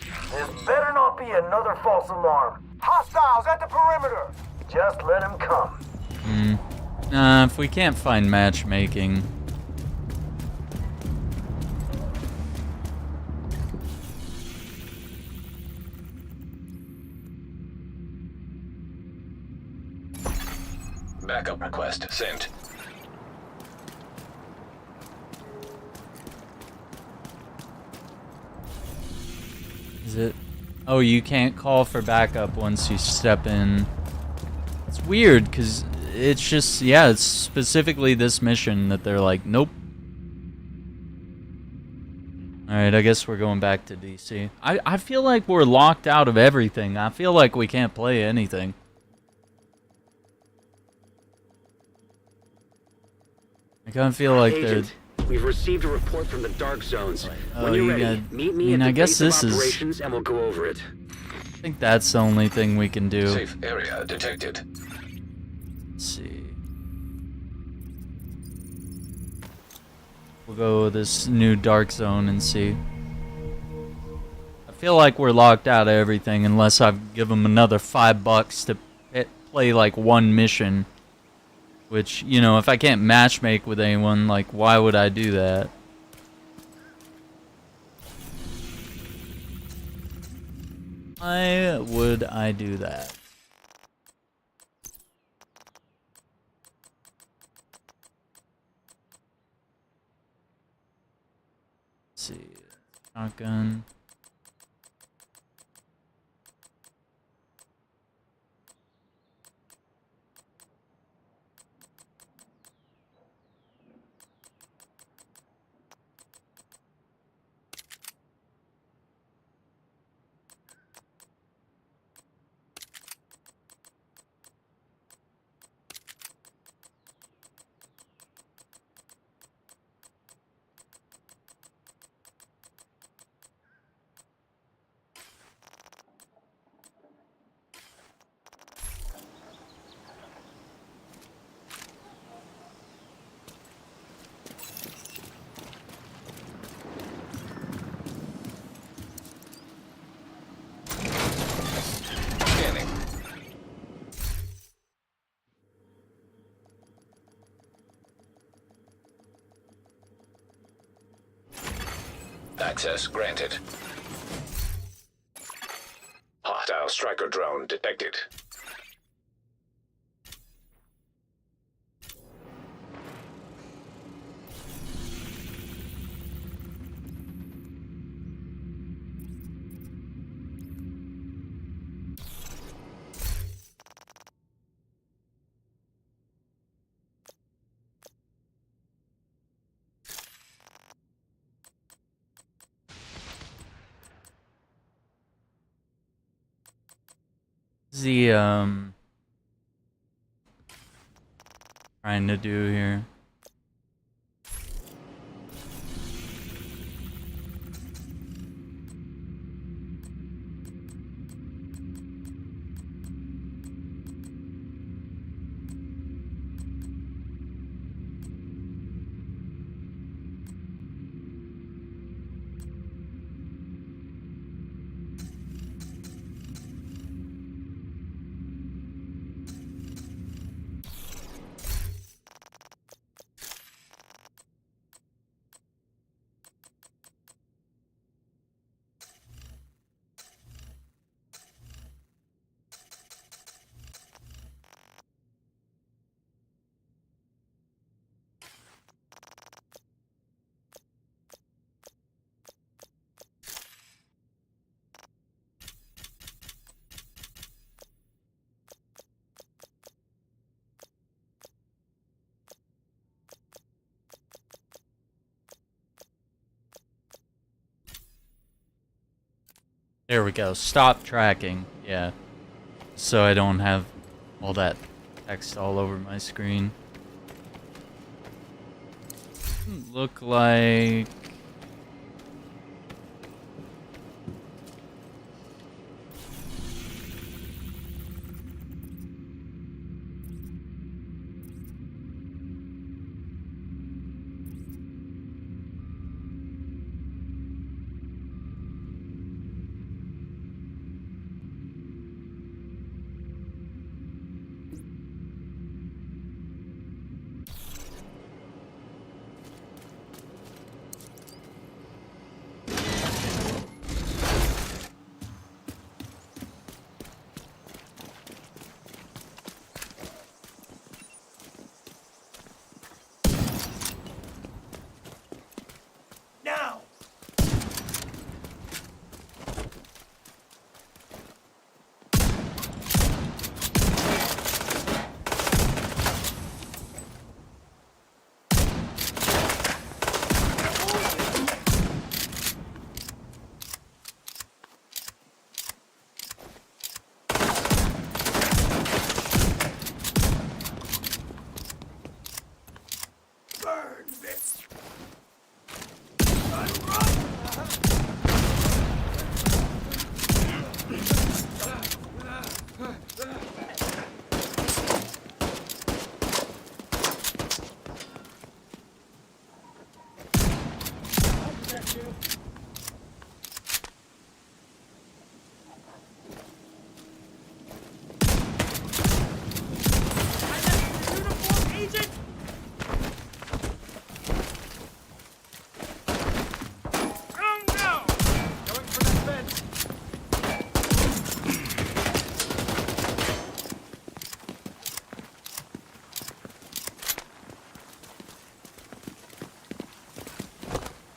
This better not be another false alarm. Hostiles at the perimeter. Just let them come. Nah, if we can't find matchmaking. Backup request sent. Is it? Oh, you can't call for backup once you step in. It's weird, because it's just, yeah, it's specifically this mission that they're like, nope. Alright, I guess we're going back to DC. I feel like we're locked out of everything. I feel like we can't play anything. I kind of feel like they're... We've received a report from the Dark Zones. Oh, When you're you ready, got- meet I me mean, at I the guess base of this is- operations and we'll go over it. I think that's the only thing we can do. Safe area detected. Let's see. We'll go with this new Dark Zone and see. I feel like we're locked out of everything unless I give them another $5 to play like one mission. Which, you know, if I can't matchmake with anyone, like, why would I do that? Why would I do that? Let's see. Shotgun. Scanning. Access granted. Hostile striker drone detected. The trying to do here. There we go. Stop tracking. Yeah. So I don't have all that text all over my screen. Look like...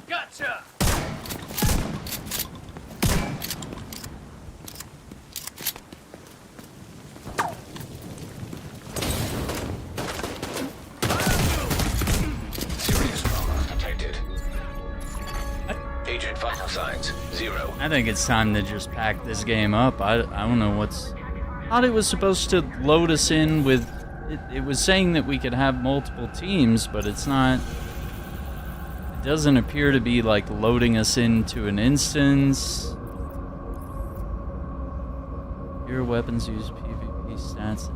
Gotcha! Serious trauma detected. Agent vital signs 0. I think it's time to just pack this game up. I don't know what's... Thought it was supposed to load us in with... It was saying that we could have multiple teams, but it's not... It doesn't appear to be, like, loading us into an instance. Your weapons use PvP stats.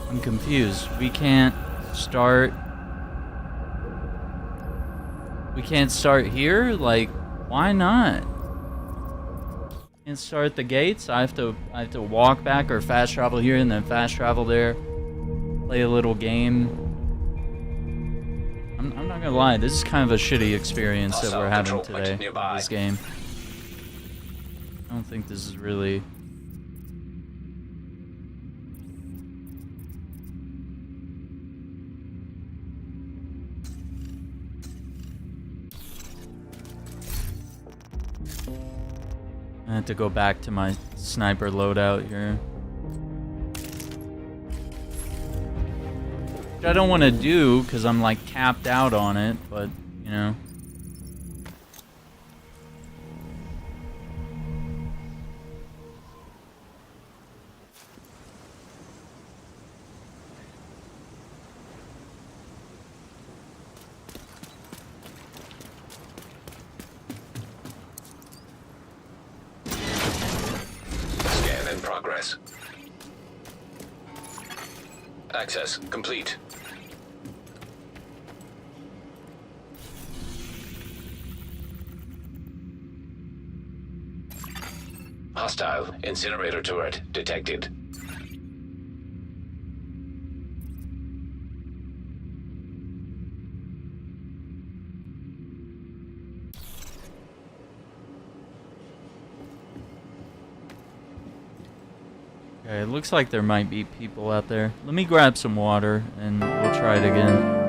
I'm confused. We can't start here? Like, why not? Can't start the gates? I have to walk back or fast travel here and then fast travel there. Play a little game. I'm not gonna lie, this is kind of a shitty experience that we're having today in this game. I don't think this is really... I have to go back to my sniper loadout here. Which I don't want to do because I'm like capped out on it, but you know. Progress. Access complete. Hostile incinerator turret detected. Okay, it looks like there might be people out there. Let me grab some water and we'll try it again.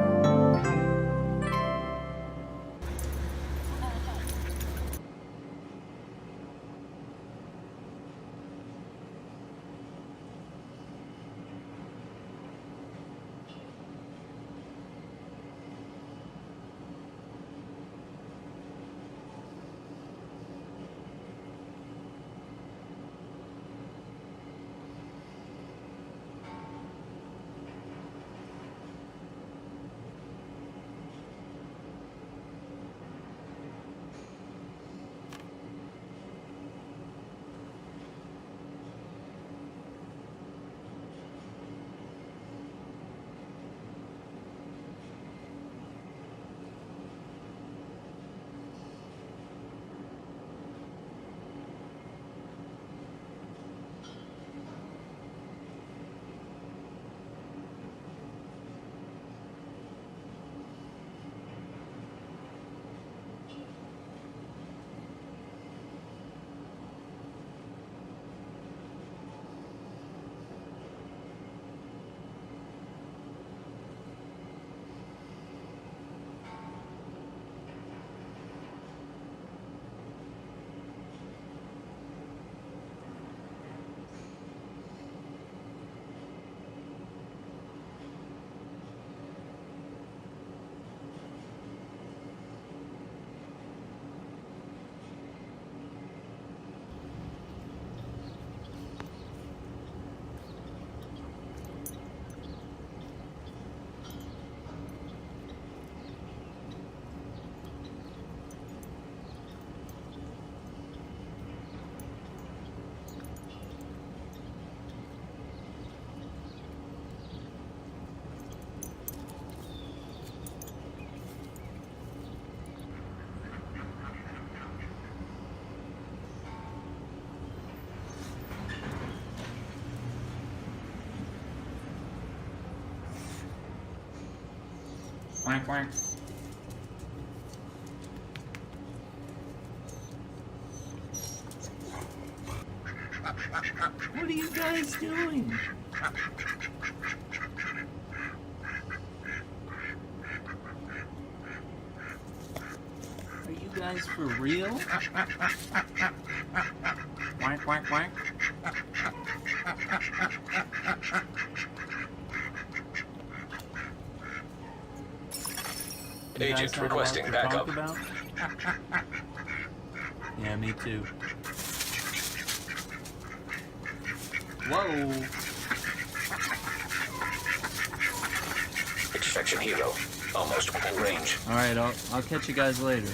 Quack, quack. What are you guys doing? Are you guys for real? Quack, quack, quack. Agent requesting backup. Yeah, me too. Whoa! Extraction helo. Almost full range. Alright, I'll catch you guys later.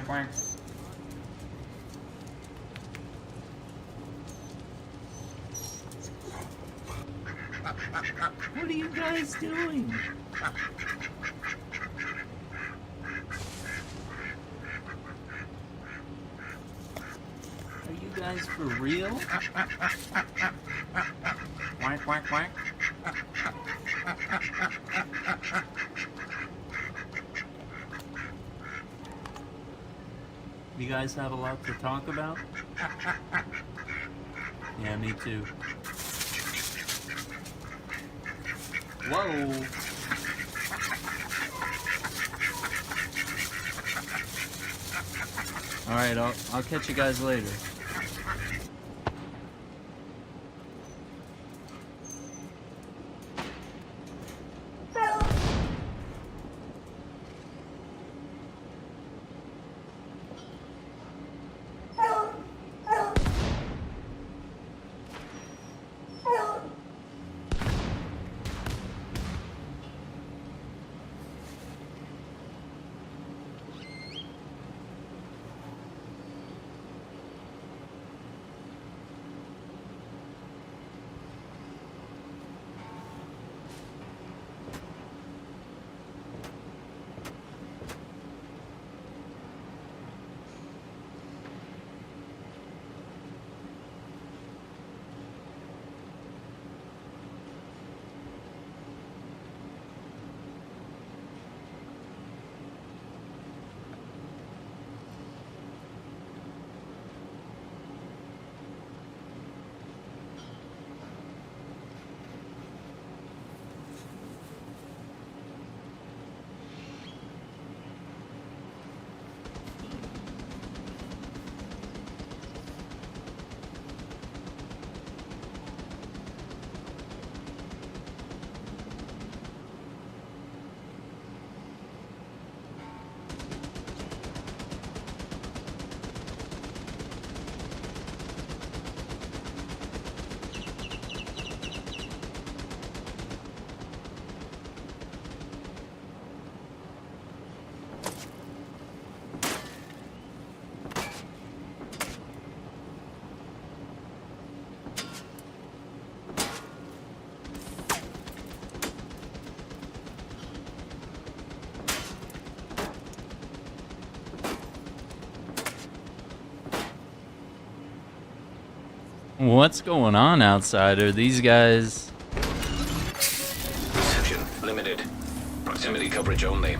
Quack, quack. What are you guys doing? Are you guys for real? Quack, quack, quack. You guys have a lot to talk about? Yeah, me too. Whoa! Alright, I'll catch you guys later. What's going on outside? Are these guys... Reception limited. Proximity coverage only.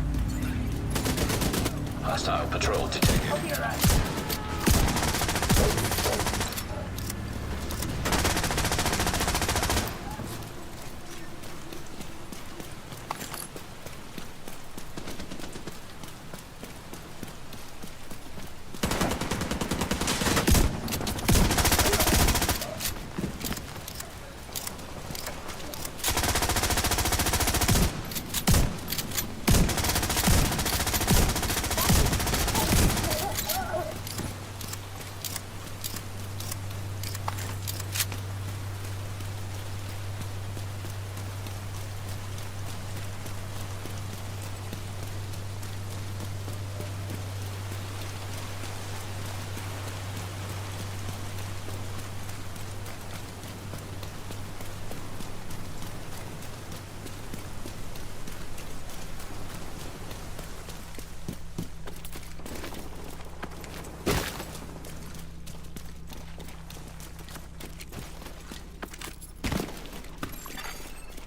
Hostile patrol detected.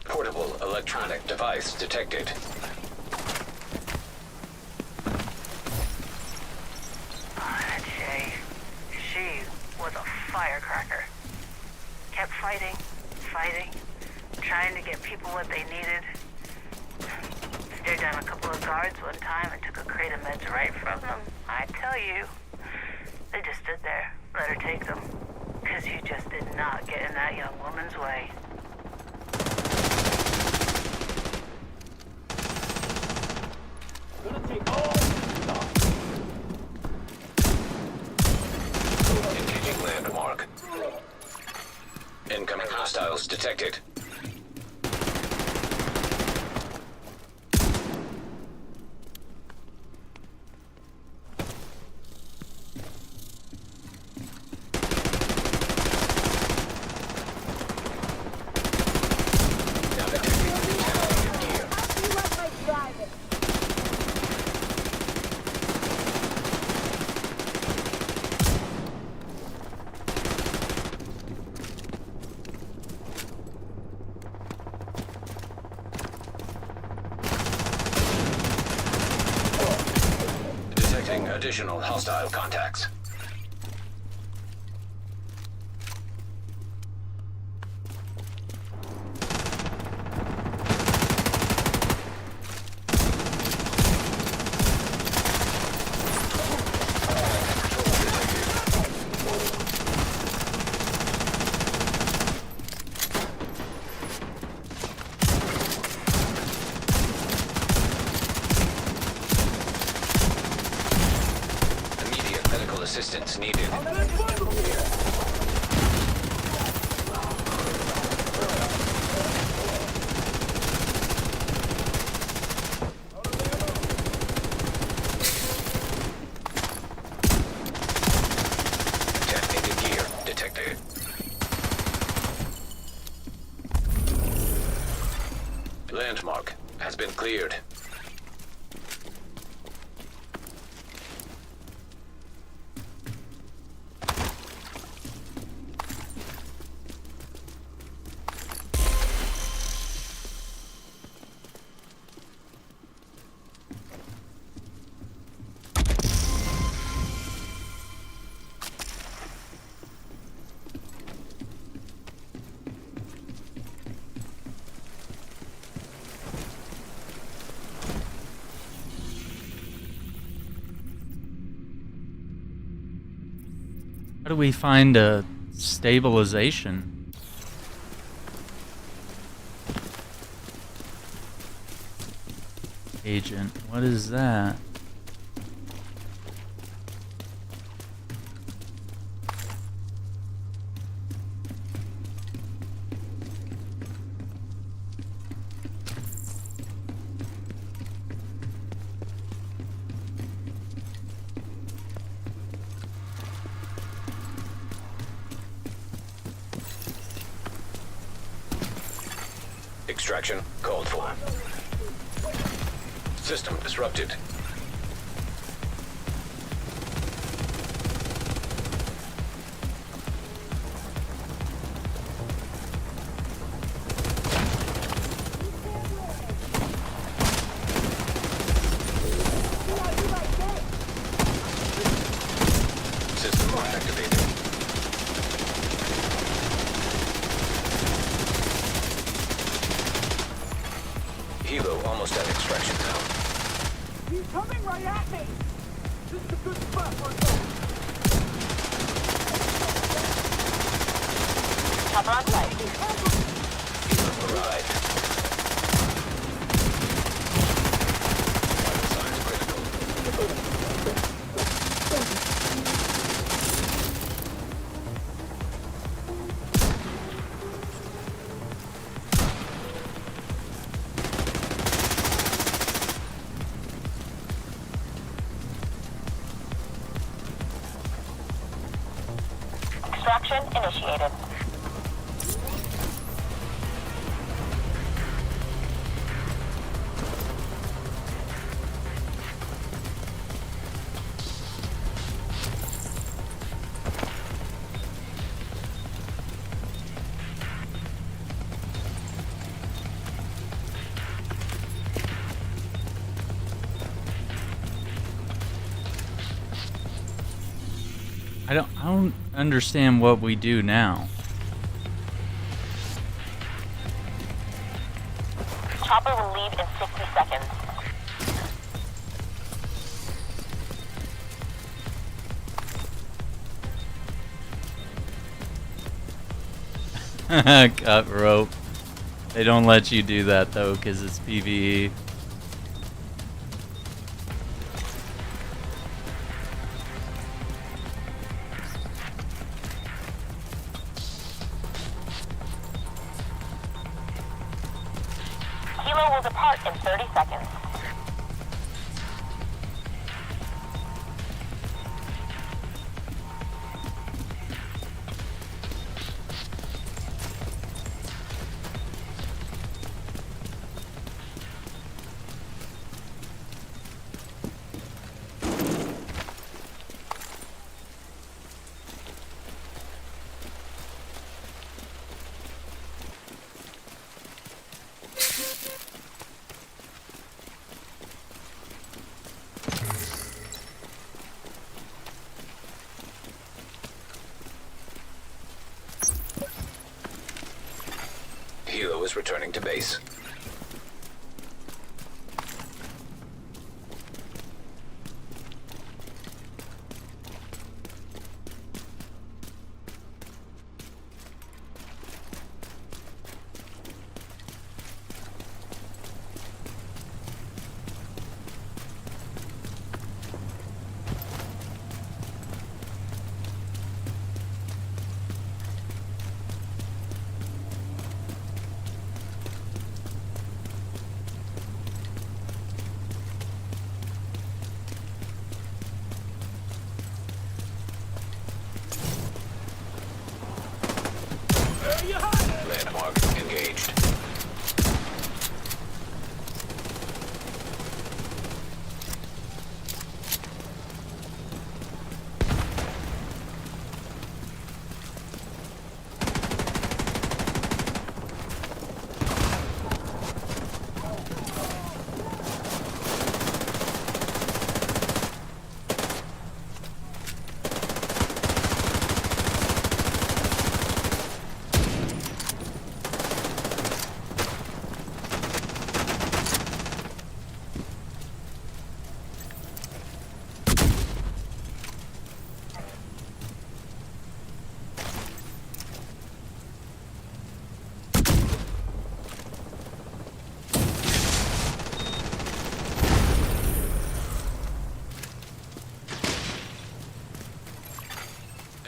Portable electronic device detected. She was a firecracker. Kept fighting, trying to get people what they needed. Stared down a couple of guards one time and took a crate of meds right from them. I tell you, they just stood there, let her take them. Because you just did not get in that young woman's way. Engaging landmark. Incoming hostiles detected. Additional hostile contacts. Assistance needed. Detonated gear detected. Landmark has been cleared. How do we find a stabilization? Agent, what is that? Extraction called for. System disrupted. System activated. Helo almost at extraction now. He's coming right at me! This is a good spot for a go. Chopper on site. Helo arrived. Vital signs critical. Extraction initiated. I don't understand what we do now. Chopper will leave in 60 seconds. Cut rope. They don't let you do that though, because it's PVE. Helo will depart in 30 seconds. is returning to base. Landmark engaged.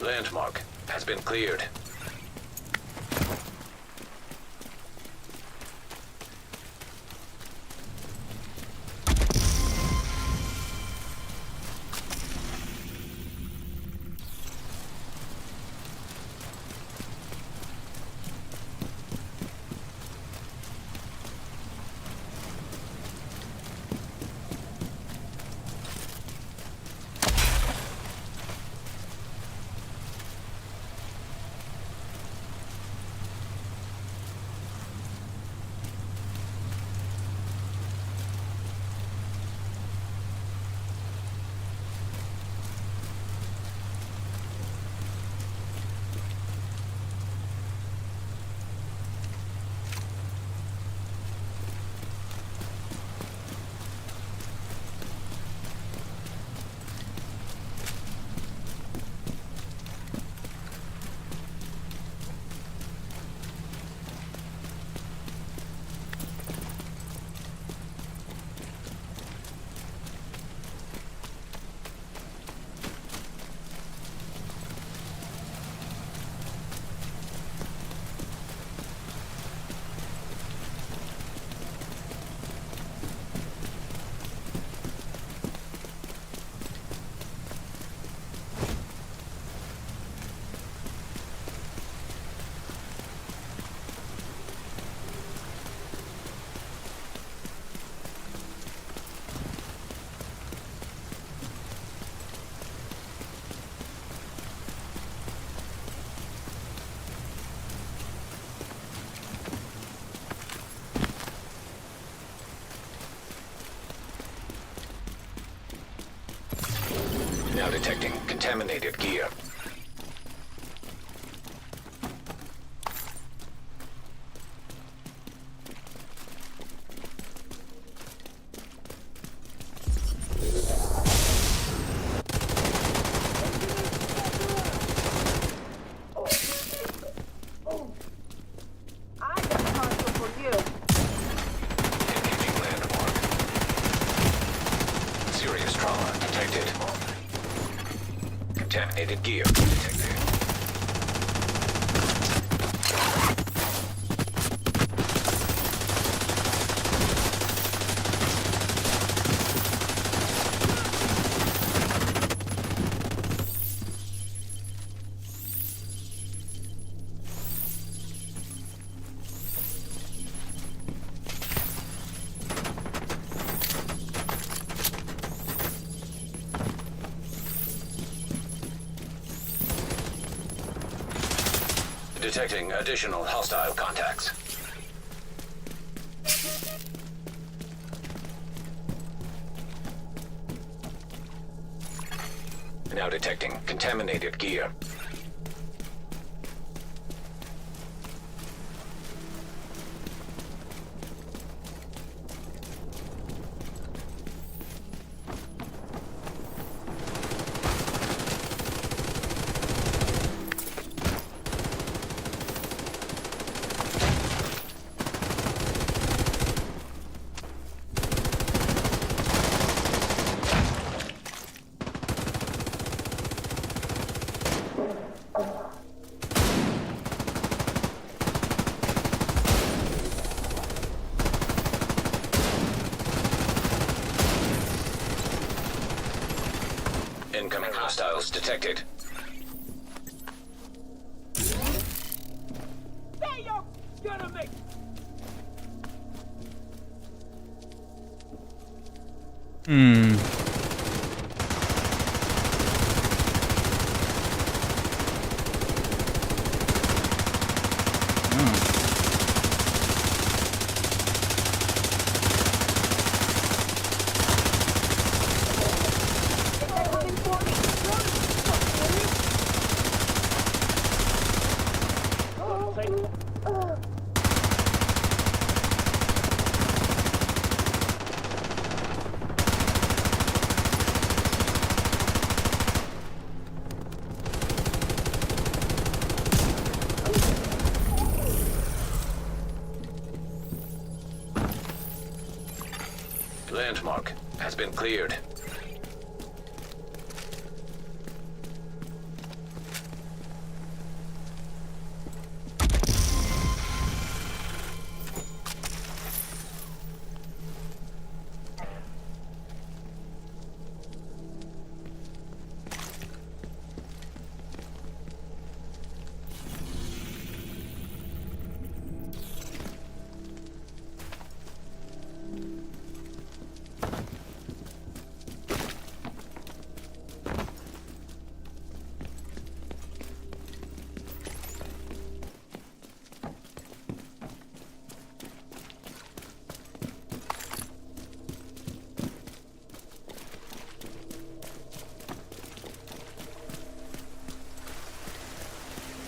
Landmark has been cleared. Now detecting contaminated gear. Contaminated gear detected. Detecting additional hostile contacts. Now detecting contaminated gear. Hostiles detected. Hey, yo! Gonna make. Landmark has been cleared.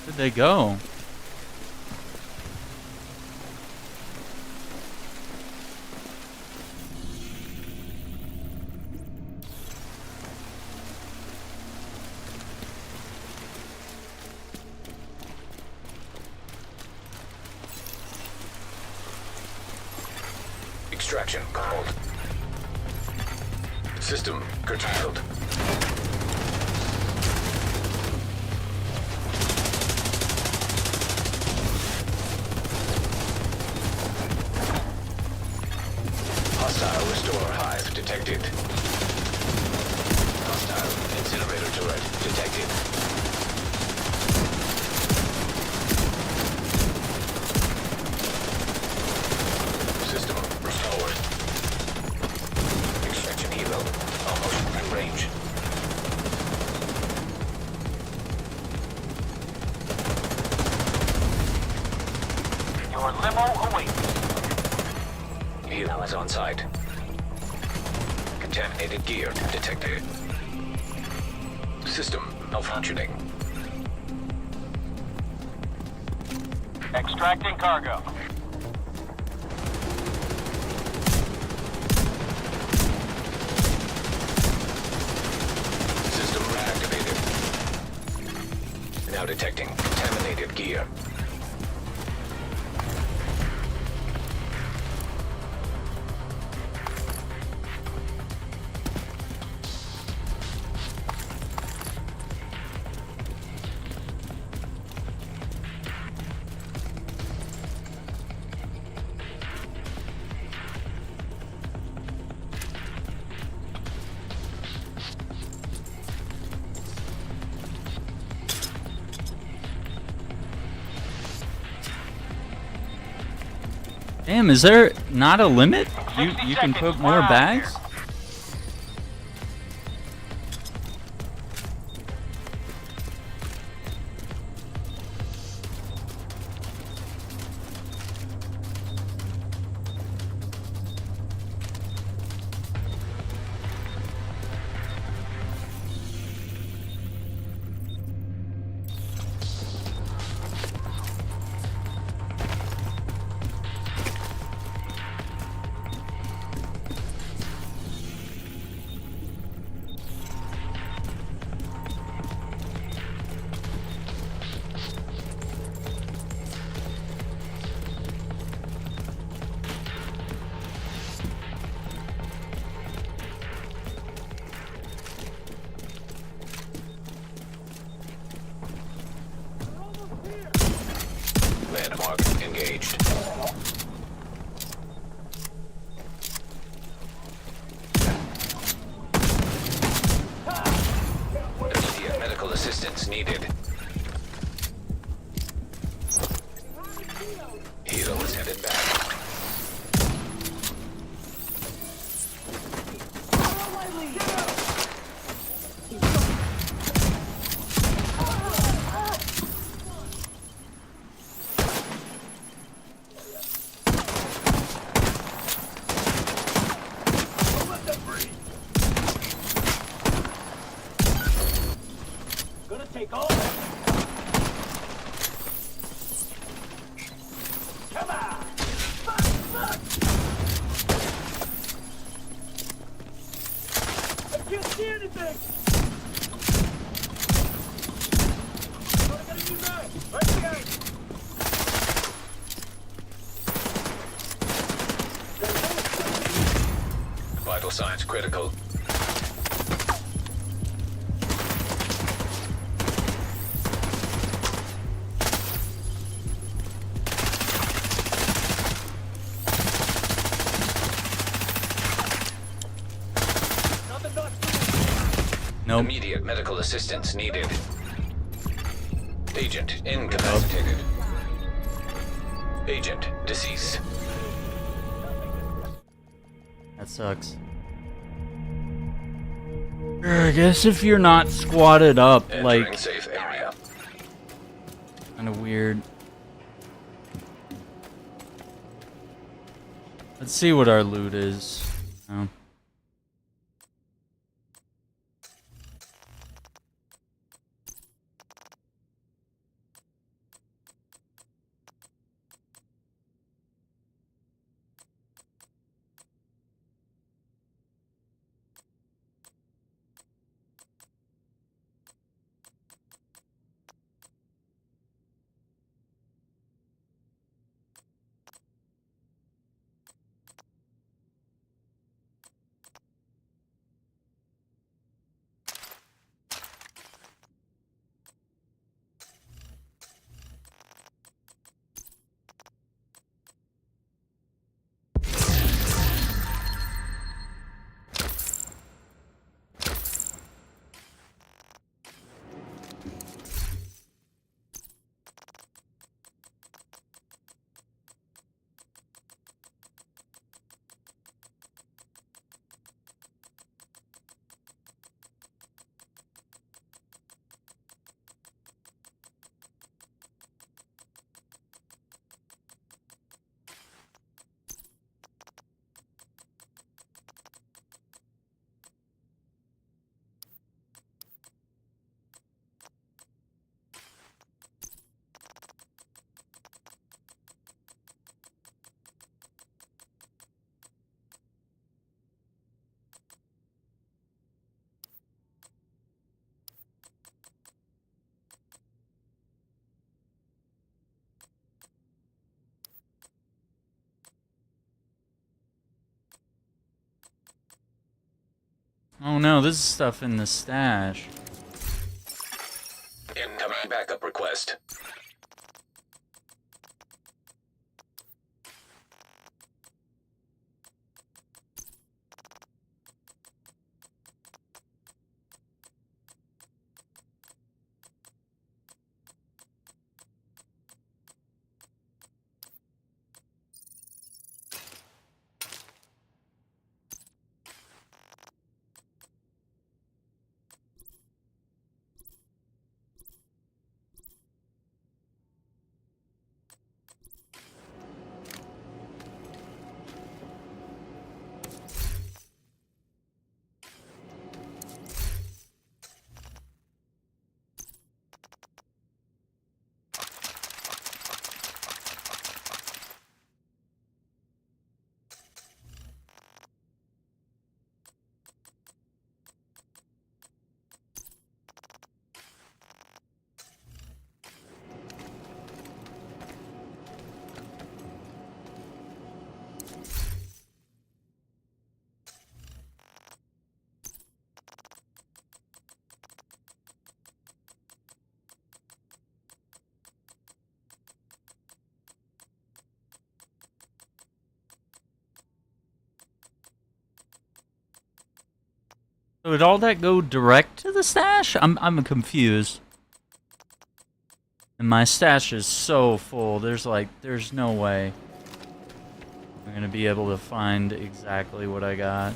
Where'd they go? Extraction called. System curtailed. Hostile restore hive detected. Hostile incinerator turret detected. System restored. Extraction helo almost in range. Your limo awaits. Helo is on site. Contaminated gear detected. System malfunctioning. Extracting cargo. System reactivated. Now detecting contaminated gear. Damn, is there not a limit? You can put more bags? needed. Helo is headed back. Gonna take all. Come on! I can't see anything! I gotta use that! Right there! Vital signs critical. Nope. Immediate medical assistance needed. Agent incapacitated. Agent deceased. That sucks. I guess if you're not squatted up, Entering like, safe area. kind of weird. Let's see what our loot is. Oh. Oh no, this is stuff in the stash. Incoming backup request. So did all that go direct to the stash? I'm confused. And my stash is so full. There's no way I'm gonna be able to find exactly what I got.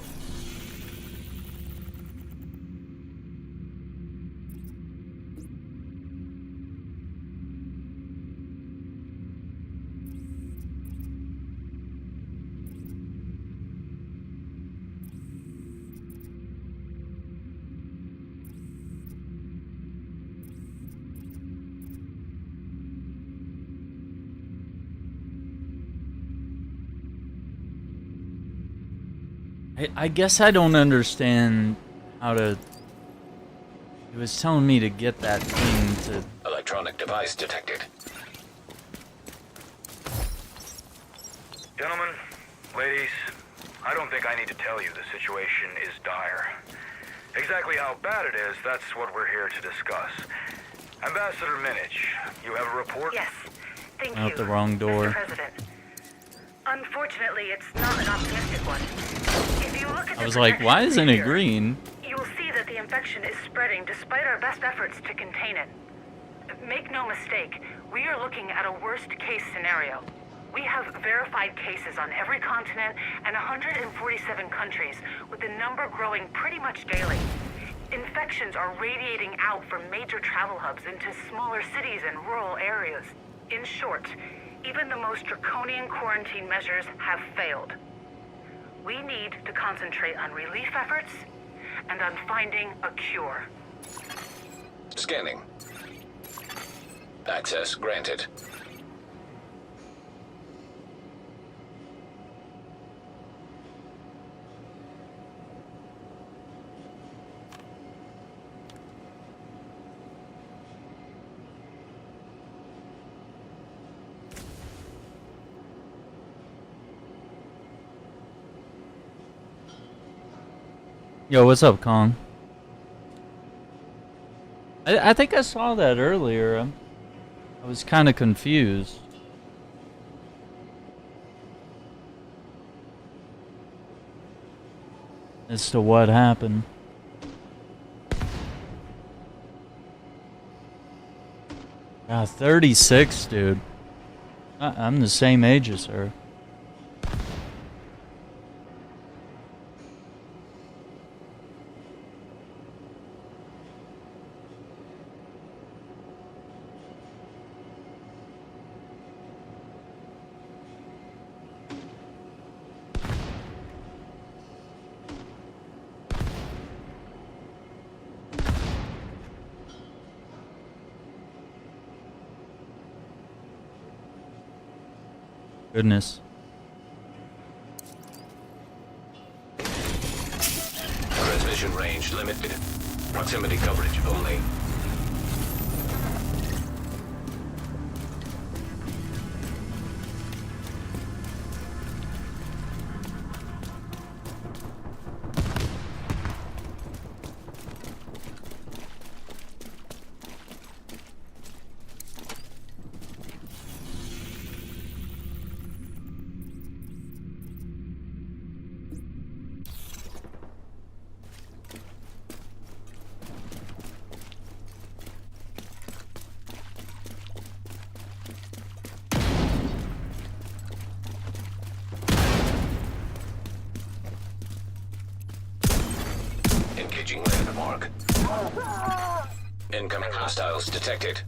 I guess I don't understand how to... He was telling me to get that thing to... Electronic device detected. Gentlemen, ladies, I don't think I need to tell you the situation is dire. Exactly how bad it is, that's what we're here to discuss. Ambassador Minich, you have a report? Yes, thank Out you, the wrong door. Mr. President. Unfortunately, it's not an optimistic one. If you look at I was like, why isn't it green? you will see that the infection is spreading despite our best efforts to contain it. Make no mistake, we are looking at a worst-case scenario. We have verified cases on every continent and 147 countries, with the number growing pretty much daily. Infections are radiating out from major travel hubs into smaller cities and rural areas. In short, even the most draconian quarantine measures have failed. We need to concentrate on relief efforts and on finding a cure. Scanning. Access granted. Yo, what's up, Kong? I think I saw that earlier. I was kind of confused. As to what happened. God, 36, dude. I'm the same age as her. Goodness. Transmission range limited. Proximity coverage only. Engaging landmark. Incoming hostiles detected.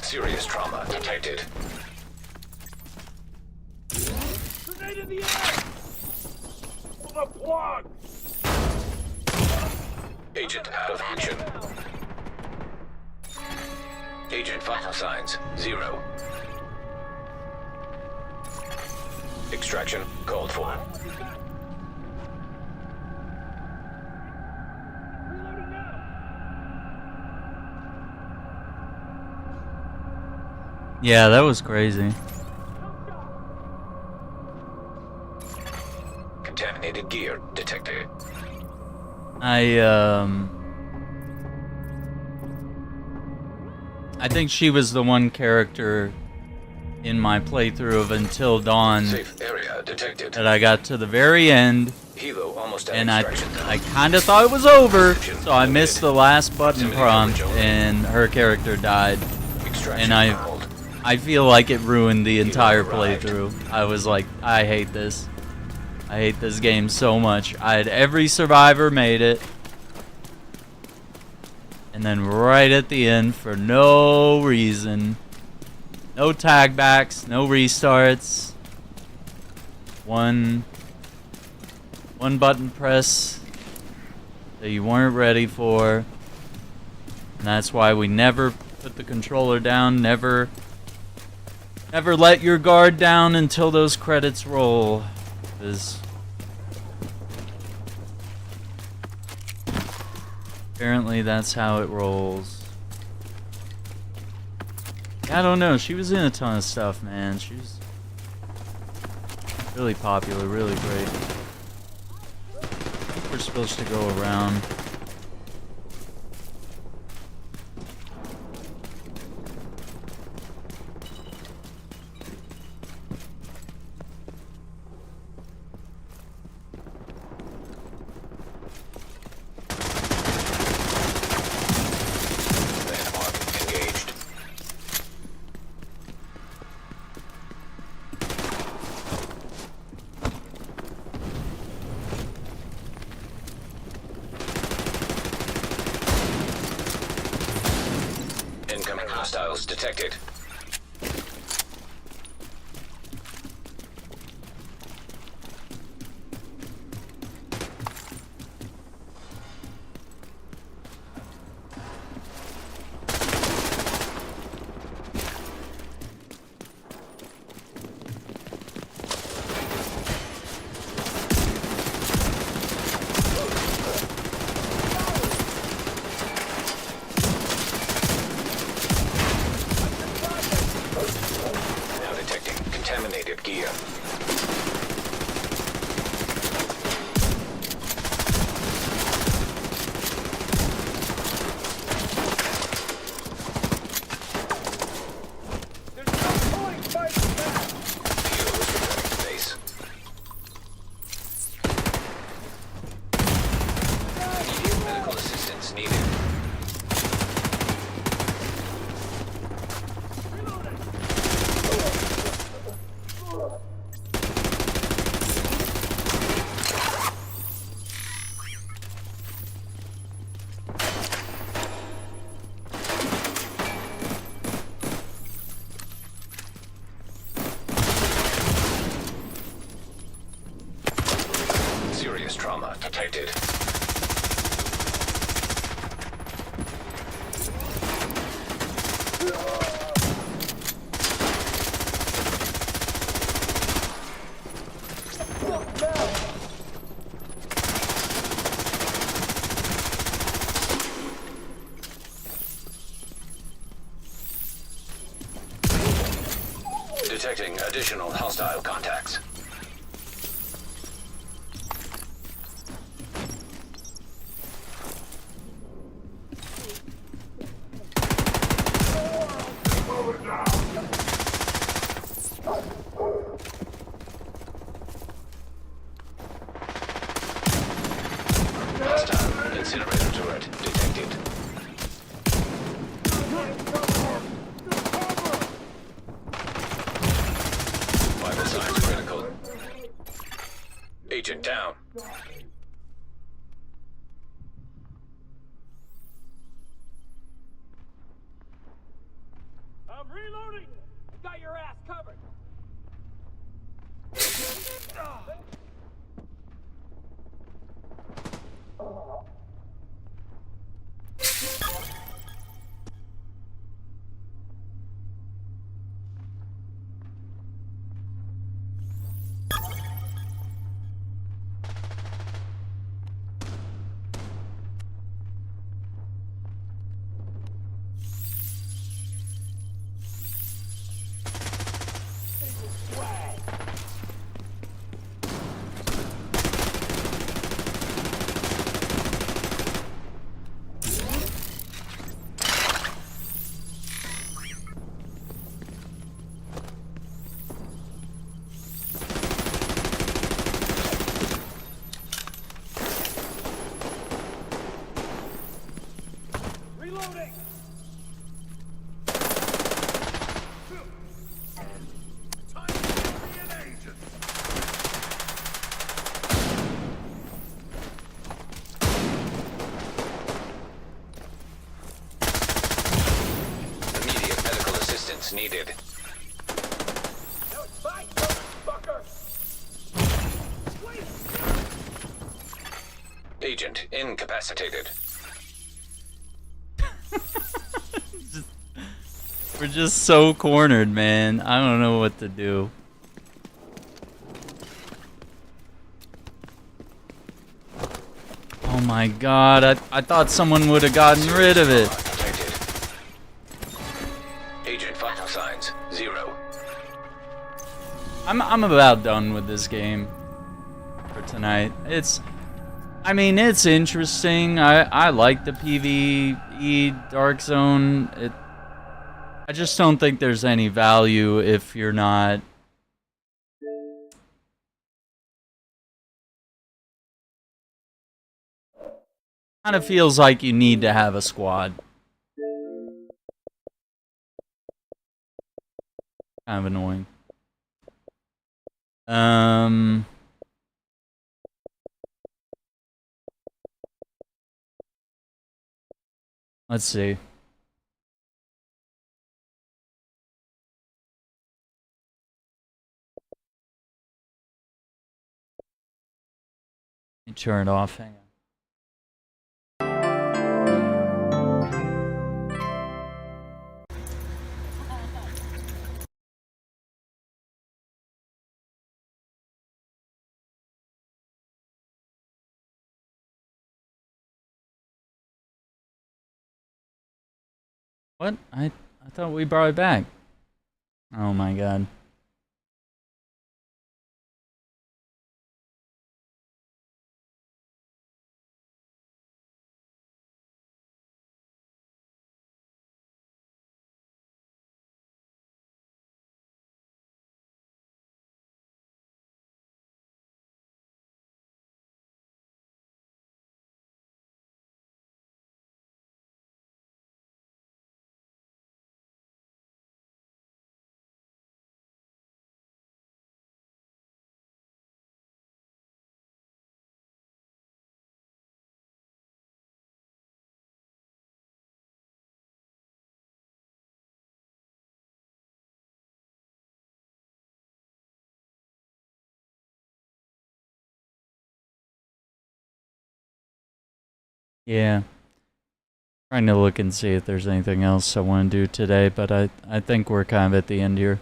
Serious trauma detected. Grenade in the air! The plug! Agent out of action. Agent vital signs 0. Extraction called for. Yeah, that was crazy. Contaminated gear detected. I think she was the one character in my playthrough of Until Dawn Safe area detected. that I got to the very end, Hilo almost at and extraction. I kind of thought it was over, so I missed the last button prompt, and her character died, and I feel like it ruined the entire playthrough. I was like, I hate this. I hate this game so much. I had every survivor made it, and then right at the end, for no reason, no tag backs, no restarts, one button press that you weren't ready for, and that's why we never put the controller down, never let your guard down until those credits roll, 'cause apparently that's how it rolls. I don't know, she was in a ton of stuff, man. She was really popular, really great. We're supposed to go around. Incoming hostiles detected. Now detecting contaminated gear. Base. Immediate medical assistance needed. Serious trauma detected. Detecting additional hostile contacts. Hostile incinerator turret detected. Vital signs critical. Agent down. I'm reloading! Got your ass covered! Assistance needed. Agent incapacitated. We're just so cornered, man. I don't know what to do. Oh my god, I thought someone would have gotten rid of it. Agent vital signs 0. I'm about done with this game for tonight. I mean, it's interesting. I like the PVE Darkzone. I just don't think there's any value if you're not... Kind of feels like you need to have a squad. Kind of annoying. Let's see. Let me turn it off. Hang on. What? I thought we brought it back. Oh my god. Yeah. Trying to look and see if there's anything else I want to do today, but I think we're kind of at the end here.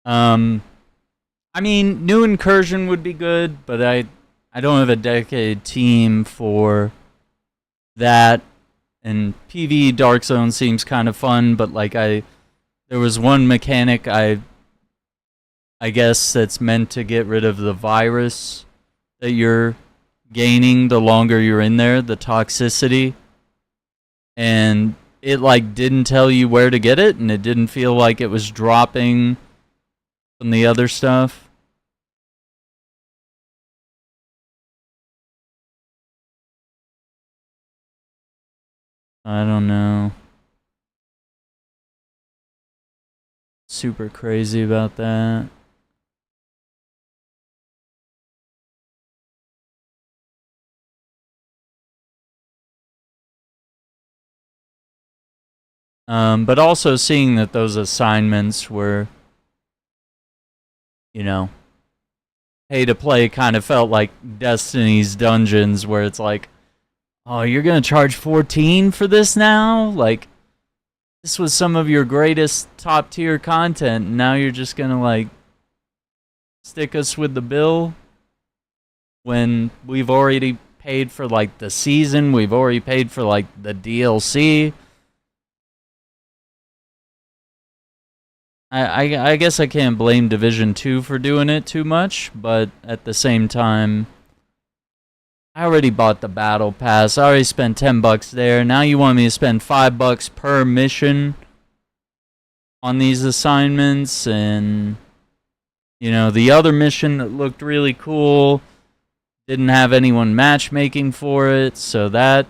I mean, new incursion would be good, but I don't have a dedicated team for that. And PvE Darkzone seems kind of fun, but like there was one mechanic I guess that's meant to get rid of the virus that you're gaining the longer you're in there, the toxicity. And it like didn't tell you where to get it, and it didn't feel like it was dropping from the other stuff. I don't know. Super crazy about that. But also seeing that those assignments were, you know, pay to play kind of felt like Destiny's Dungeons, where it's like, oh, you're gonna charge 14 for this now? Like, this was some of your greatest top tier content, and now you're just gonna like stick us with the bill when we've already paid for like the season, we've already paid for like the DLC. I guess I can't blame Division 2 for doing it too much, but at the same time, I already bought the battle pass. I already spent $10 there. Now you want me to spend $5 per mission on these assignments, and you know, the other mission that looked really cool didn't have anyone matchmaking for it, so that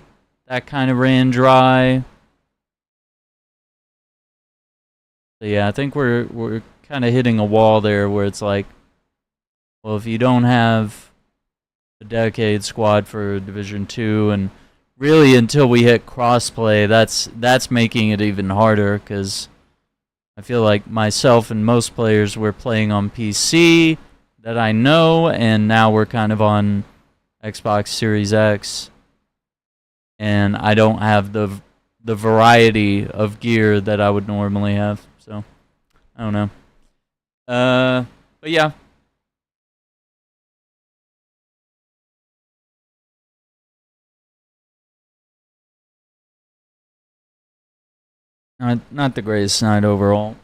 kind of ran dry. So yeah, I think we're kind of hitting a wall there where it's like, well, if you don't have a dedicated squad for Division 2, and really until we hit crossplay, that's making it even harder, because I feel like myself and most players were playing on PC that I know, and now we're kind of on Xbox Series X, and I don't have the variety of gear that I would normally have, so I don't know. But yeah. Not the greatest night overall.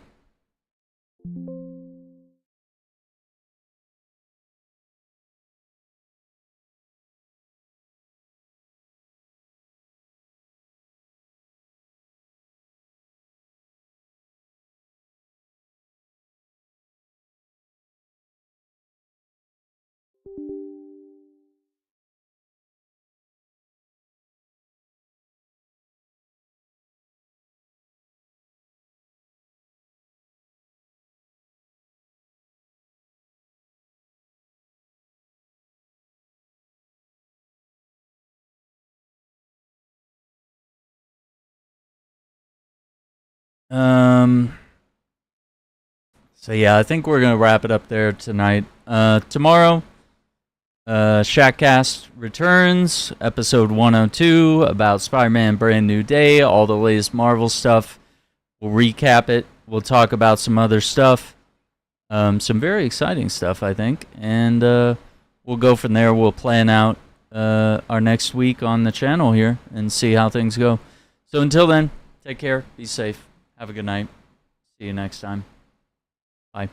So yeah, I think we're gonna wrap it up there tonight. Tomorrow, Shackcast returns, episode 102 about Spider-Man Brand New Day, all the latest Marvel stuff. We'll recap it. We'll talk about some other stuff, some very exciting stuff, I think, and we'll go from there. We'll plan out our next week on the channel here and see how things go. So until then, take care, be safe, have a good night. See you next time. Bye.